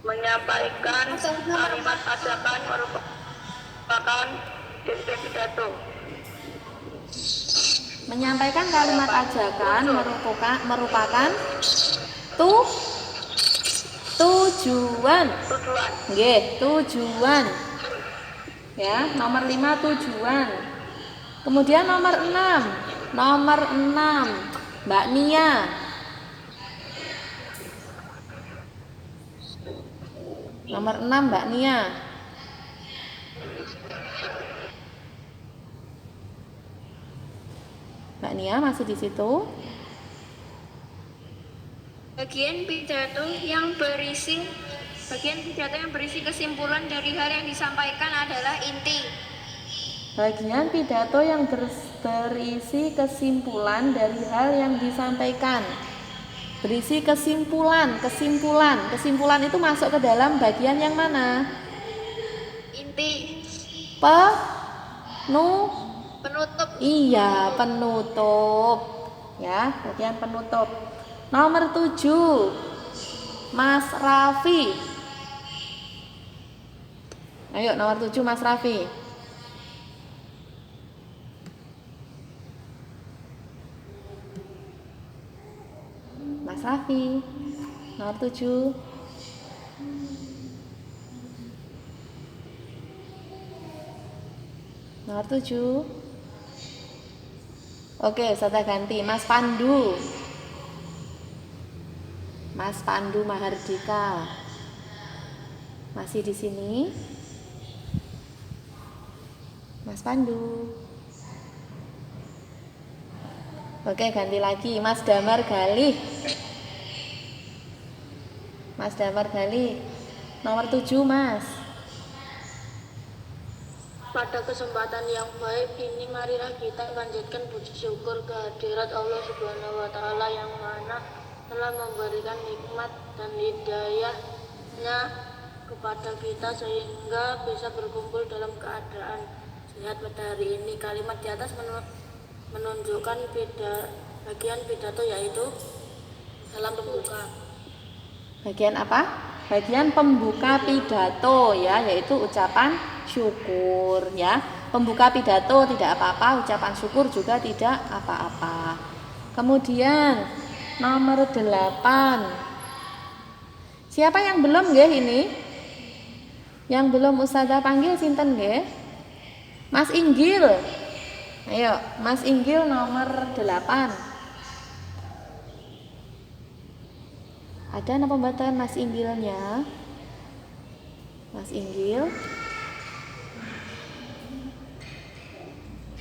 Menyampaikan kalimat ajakan merupakan inti pidato. Menyampaikan kalimat ajakan merupakan tujuan. Nggih, tujuan. Ya, nomor 5 tujuan. Kemudian nomor 6. Mbak Nia. Nomor 6 Mbak Nia. Mbak Nia masih di situ? Bagian pidato yang berisi kesimpulan dari hal yang disampaikan adalah inti. Bagian pidato yang berisi kesimpulan dari hal yang disampaikan. Berisi kesimpulan. Kesimpulan itu masuk ke dalam bagian yang mana? Inti. Penutup. Iya, penutup. Ya, bagian penutup. Nomor 7, Mas Raffi. Ayo, nomor 7 Mas Raffi. Mas Raffi, nomor 7. Nomor 7. Oke, saya ganti. Mas Pandu. Mas Pandu Mahardika. Masih di sini? Mas Pandu. Oke, ganti lagi. Mas Damar Galih. Mas Damar Galih. Nomor 7, Mas. Pada kesempatan yang baik ini, marilah kita panjatkan puji syukur kehadirat Allah Subhanahu wa Ta'ala yang mana telah memberikan nikmat dan hidayahnya kepada kita sehingga bisa berkumpul dalam keadaan sehat pada hari ini. Kalimat di atas menunjukkan bagian pidato, yaitu salam pembuka. Bagian apa? Bagian pembuka pidato ya, yaitu ucapan syukur ya. Pembuka pidato tidak apa-apa, ucapan syukur juga tidak apa-apa. Kemudian nomor 8. Siapa yang belum nggih ini? Yang belum Ustazah panggil sinten nggih? Mas Inggil. Ayo, Mas Inggil nomor 8. Ada apa pembataan Mas Inggilnya? Mas Inggil.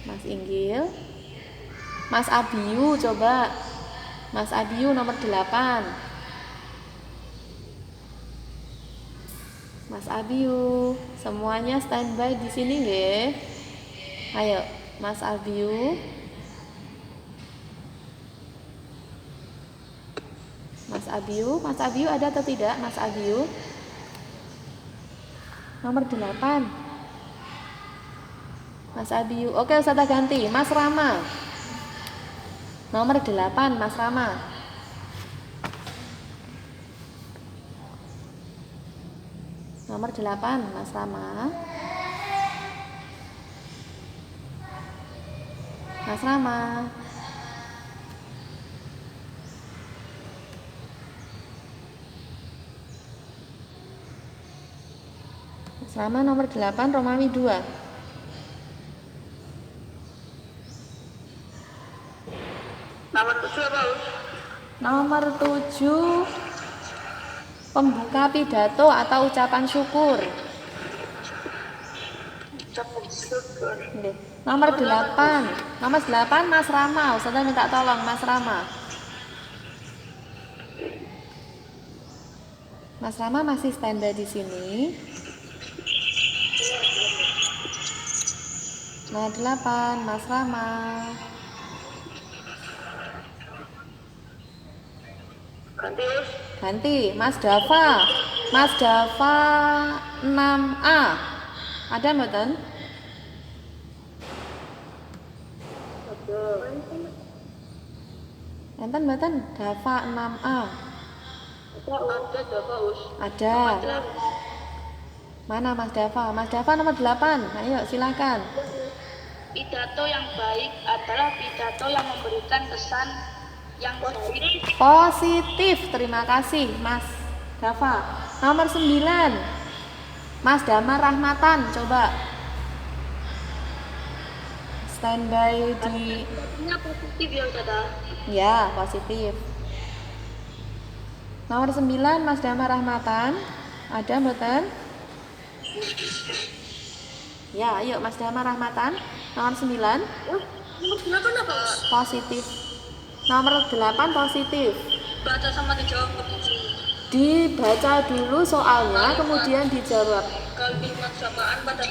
Mas Inggil. Mas Abiu coba. Mas Abiu nomor 8. Mas Abiu, semuanya standby di sini nggih. Ayo, Mas Abiu. Mas Abiu ada atau tidak? Mas Abiu nomor 8. Mas Abiu. Oke, Ustazah ganti. Mas Rama nomor 8. Mas Rama. Nomor 8 Mas Rama. Mas Rama. Mas Rama nomor 8, Romawi 2. Nomor 7 apa? Nomor 7, pembuka pidato atau ucapan syukur. Nomor 8. Nomor 8 Mas Rama. Ustazah minta tolong Mas Rama. Mas Rama masih standby di sini. Nomor 8 Mas Rama. Ganti, Us. Ganti, Mas Dava. Mas Dava 6A. Ada mboten? Enten mboten? Dava 6A. Ada Dava Us. Ada. Mana Mas Dava? Mas Dava nomor 8. Ayo silakan. Pidato yang baik adalah pidato yang memberikan kesan yang baik. Positif. Terima kasih Mas Dava. Nomor 9. Mas Damar Rahmatan, coba. Standby di Artinya positif ya Ustazah. ya, positif. Nomor 9 Mas Damar Rahmatan. Ada mboten? Ya, ayo Mas Damar Rahmatan. Nomor 9 Nomor 8 apa? positif. Nomor 8 positif. Baca sama dijawab. Dibaca dulu soalnya kemudian dijawab. Kalimat sapaan pada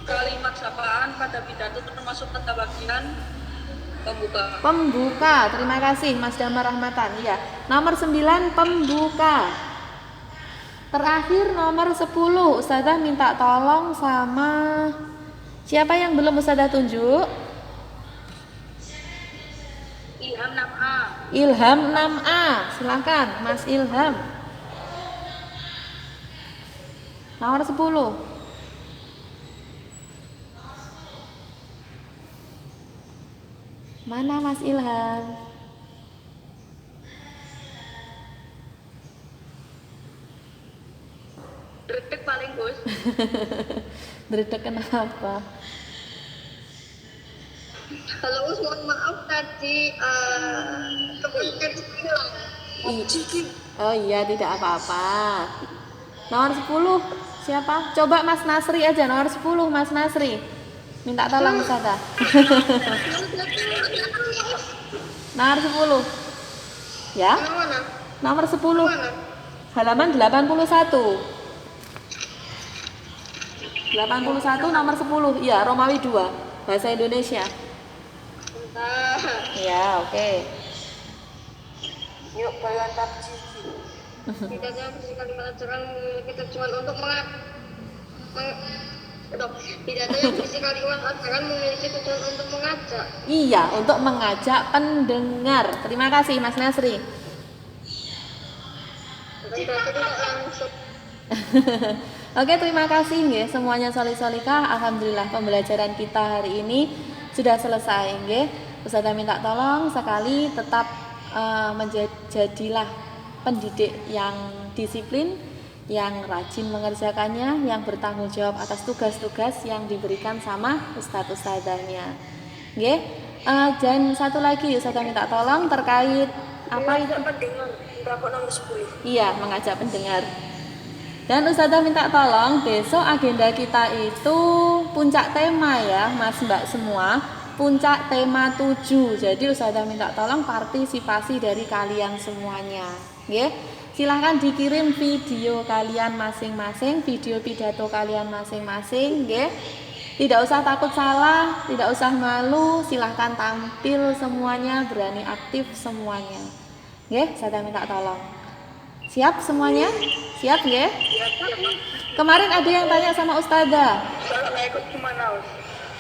kalimat sapaan pada pidato termasuk kata bagian pembuka. Pembuka. Terima kasih Mas Damar Rahmatan. Ya. Nomor 9 pembuka. Terakhir nomor 10. Ustazah minta tolong sama siapa yang belum Ustazah tunjuk? Ilham 6A. Ilham 6A. Silakan Mas Ilham. Nomor 10. Mana Mas Ilham? Dredeg paling Gus. Dredeg kenapa? Halo Us, mohon maaf tadi kemudian hilang. Oh iya, tidak apa-apa. Nomor 10 siapa? Coba Mas Nasri aja, nomor 10 Mas Nasri. Minta tolong Ustazah. Nomor 10. Ya? Mana? Nomor 10. Halaman 81. 81 nomor 10. Iya, Romawi 2. Bahasa Indonesia. Bentar. Ya, oke. Yuk, bayan tabji. Pidato yang berisi kalimat ajaran memiliki tujuan untuk pidato yang berisi kalimat ajaran memiliki tujuan untuk mengajak. Iya, untuk mengajak pendengar. Terima kasih Mas Nasri. Pidato tidak langsung. Oke, terima kasih nggih semuanya solih-solihah. Alhamdulillah pembelajaran kita hari ini sudah selesai nggih. Ustazah minta tolong sekali tetap menjadilah pendidik yang disiplin, yang rajin mengerjakannya, yang bertanggung jawab atas tugas-tugas yang diberikan sama ustadz-ustadzahnya. Nggih. Dan satu lagi Ustazah minta tolong terkait apa itu? Pendengar, berapa nomor 10? Iya, mengajak pendengar. Dan Ustazah minta tolong besok agenda kita itu puncak tema ya Mas Mbak semua. Puncak tema 7. Jadi Ustazah minta tolong partisipasi dari kalian semuanya. Nggih. Silahkan dikirim video kalian masing-masing, video pidato kalian masing-masing, nggih. Tidak usah takut salah, tidak usah malu, silahkan tampil semuanya, berani aktif semuanya. Nggih, Ustazah minta tolong. Siap semuanya? Siap nggih? Kemarin ada yang tanya sama Ustazah. Kalau nggak ikut gimana, Us?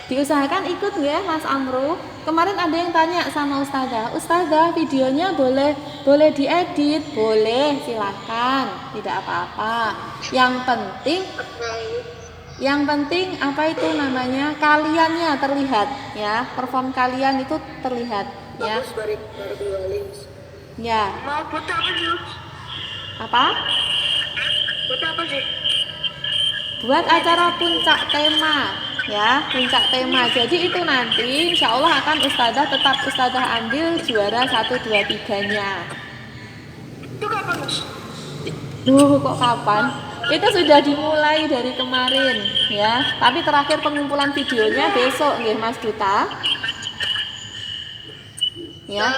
Diusahakan ikut nggih Mas Amru. Kemarin ada yang tanya sama Ustazah, Ustazah videonya boleh diedit? Boleh, silahkan, tidak apa-apa. Yang penting apa itu namanya? Kaliannya terlihat ya, perform kalian itu terlihat ya. Baru dua links. Ya. Mau foto apa sih, Us? Apa? Foto apa sih? Buat acara puncak tema ya, puncak tema. Jadi itu nanti insya Allah akan Ustazah ambil juara 1, 2, 3-nya. Itu kapan, Us? Kok kapan? Itu sudah dimulai dari kemarin ya. Tapi terakhir pengumpulan videonya besok nggih Mas Duta. Ya.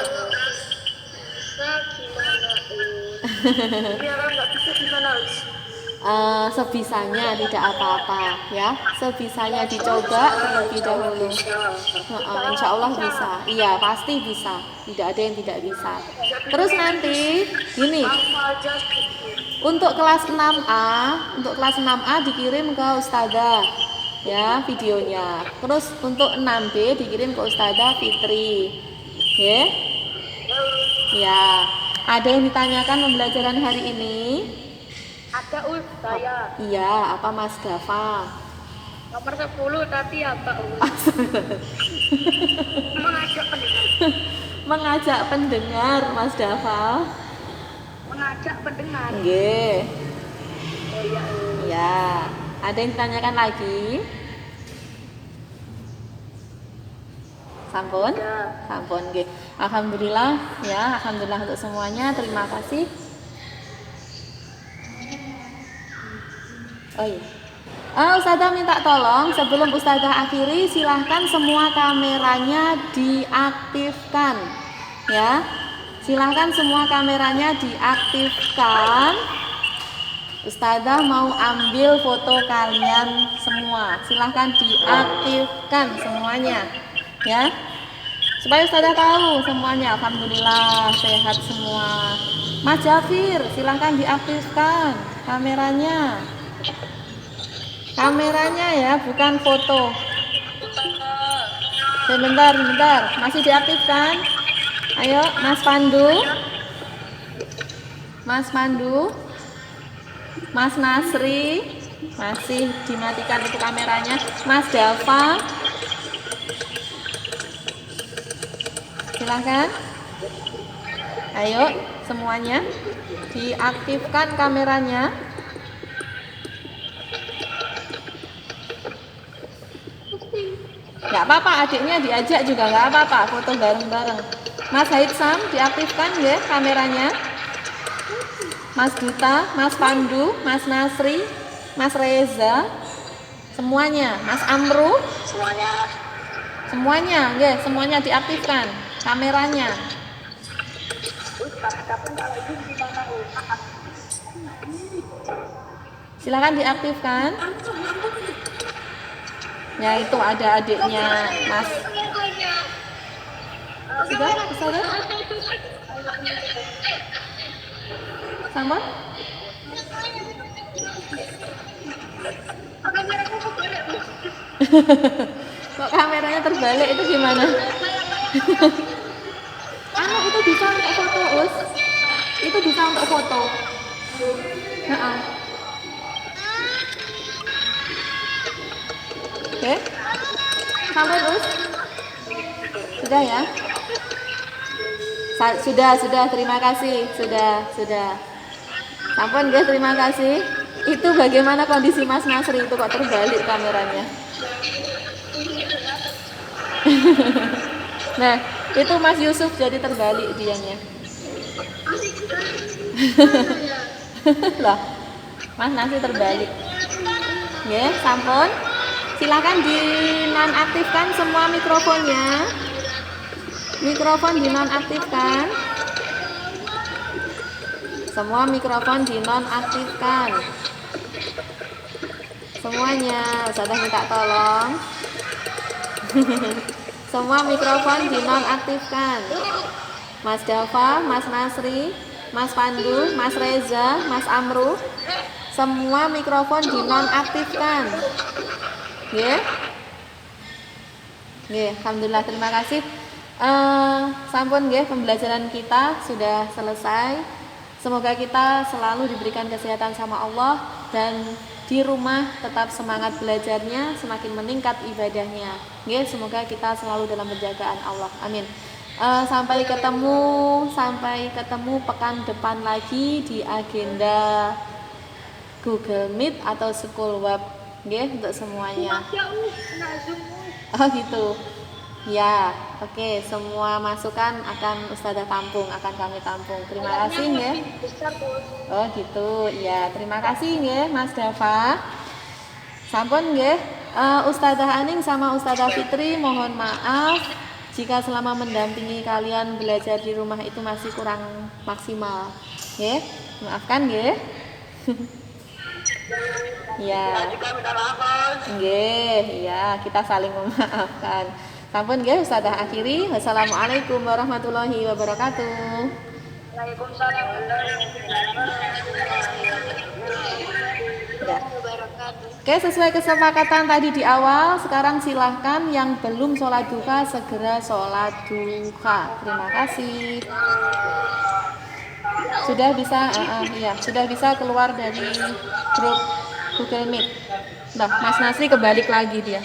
Bisa gimana? Biar nggak bisa gimana, Us? sebisanya tidak apa-apa ya, sebisanya dicoba terlebih dahulu. Insya Allah bisa, iya pasti bisa, tidak ada yang tidak bisa. Terus nanti gini, untuk kelas 6A dikirim ke Ustazah ya videonya. Terus untuk 6B dikirim ke Ustazah Fitri. Ya. Ya. Ada yang ditanyakan pembelajaran hari ini? Ada saya. Iya, apa Mas Dafa? Nomor 10 tadi apa? Mengajak pendengar. Mengajak pendengar Mas Dafa. Mengajak pendengar. Nggih. Oh iya. Ya, ada yang ditanyakan lagi? Sampun? Sampun nggih. Alhamdulillah ya, alhamdulillah untuk semuanya. Terima kasih. Oh iya. Ustazah minta tolong sebelum Ustazah akhiri silahkan semua kameranya diaktifkan ya. Silahkan semua kameranya diaktifkan. Ustazah mau ambil foto kalian semua. Silahkan diaktifkan semuanya ya. Supaya Ustazah tahu semuanya. Alhamdulillah sehat semua. Mas Jafir silahkan diaktifkan kameranya. Kameranya ya, bukan foto. Sebentar, masih diaktifkan. Ayo, Mas Pandu, Mas Nasri, masih dimatikan itu kameranya. Mas Dafa, silahkan. Ayo, semuanya diaktifkan kameranya. Gak apa-apa, adiknya diajak juga gak apa-apa, foto bareng-bareng. Mas Haitsam diaktifkan ya kameranya. Mas Duta, Mas Pandu, Mas Nasri, Mas Reza, semuanya. Mas Amru, semuanya ya, semuanya diaktifkan kameranya. Silakan diaktifkan. Ya itu ada adiknya Mas. Sudah? Sama? Kok kameranya terbalik itu gimana? Itu bisa untuk foto, Us. Itu bisa untuk foto. Oke. Sampai Us. Sudah ya? Sudah, terima kasih. Sudah. Sampun guys, terima kasih. Itu bagaimana kondisi Mas Nasri itu kok terbalik kameranya? Nah, itu Mas Yusuf jadi terbalik dianya. Lah, Mas Nasri terbalik. Ya, sampun. Silakan dinonaktifkan semua mikrofonnya. Mikrofon dinonaktifkan. Semua mikrofon dinonaktifkan. Semuanya, Ustazah minta tolong. Semua mikrofon dinonaktifkan. Mas Dafa, Mas Nasri, Mas Pandu, Mas Reza, Mas Amru, semua mikrofon dinonaktifkan. Ya. Alhamdulillah, terima kasih. Sampun nggih, pembelajaran kita sudah selesai. Semoga kita selalu diberikan kesehatan sama Allah dan di rumah tetap semangat belajarnya, semakin meningkat ibadahnya. Nggih, semoga kita selalu dalam penjagaan Allah. Amin. Sampai ketemu pekan depan lagi di agenda Google Meet atau School Web. Nggih, untuk semuanya. Oh gitu. Ya, oke. Semua masukan akan Ustazah tampung, akan kami tampung. Terima kasih nggih. Oh gitu. Ya, terima kasih nggih Mas Dafa. Sampun nggih. Ustazah Aning sama Ustazah Fitri mohon maaf jika selama mendampingi kalian belajar di rumah itu masih kurang maksimal. Nggih. Maafkan nggih. Iya. juga minta maaf, Bos. Nggih, iya, kita saling memaafkan. Sampun nggih Ustazah akhiri. Wassalamualaikum warahmatullahi wabarakatuh. Waalaikumsalam Ya. wabarakatuh. Oke, sesuai kesepakatan tadi di awal, sekarang silahkan yang belum sholat duha segera sholat duha. Terima kasih. Sudah bisa, iya, sudah bisa keluar dari grup Google Meet. Nah, Mas Nasri kebalik lagi dia.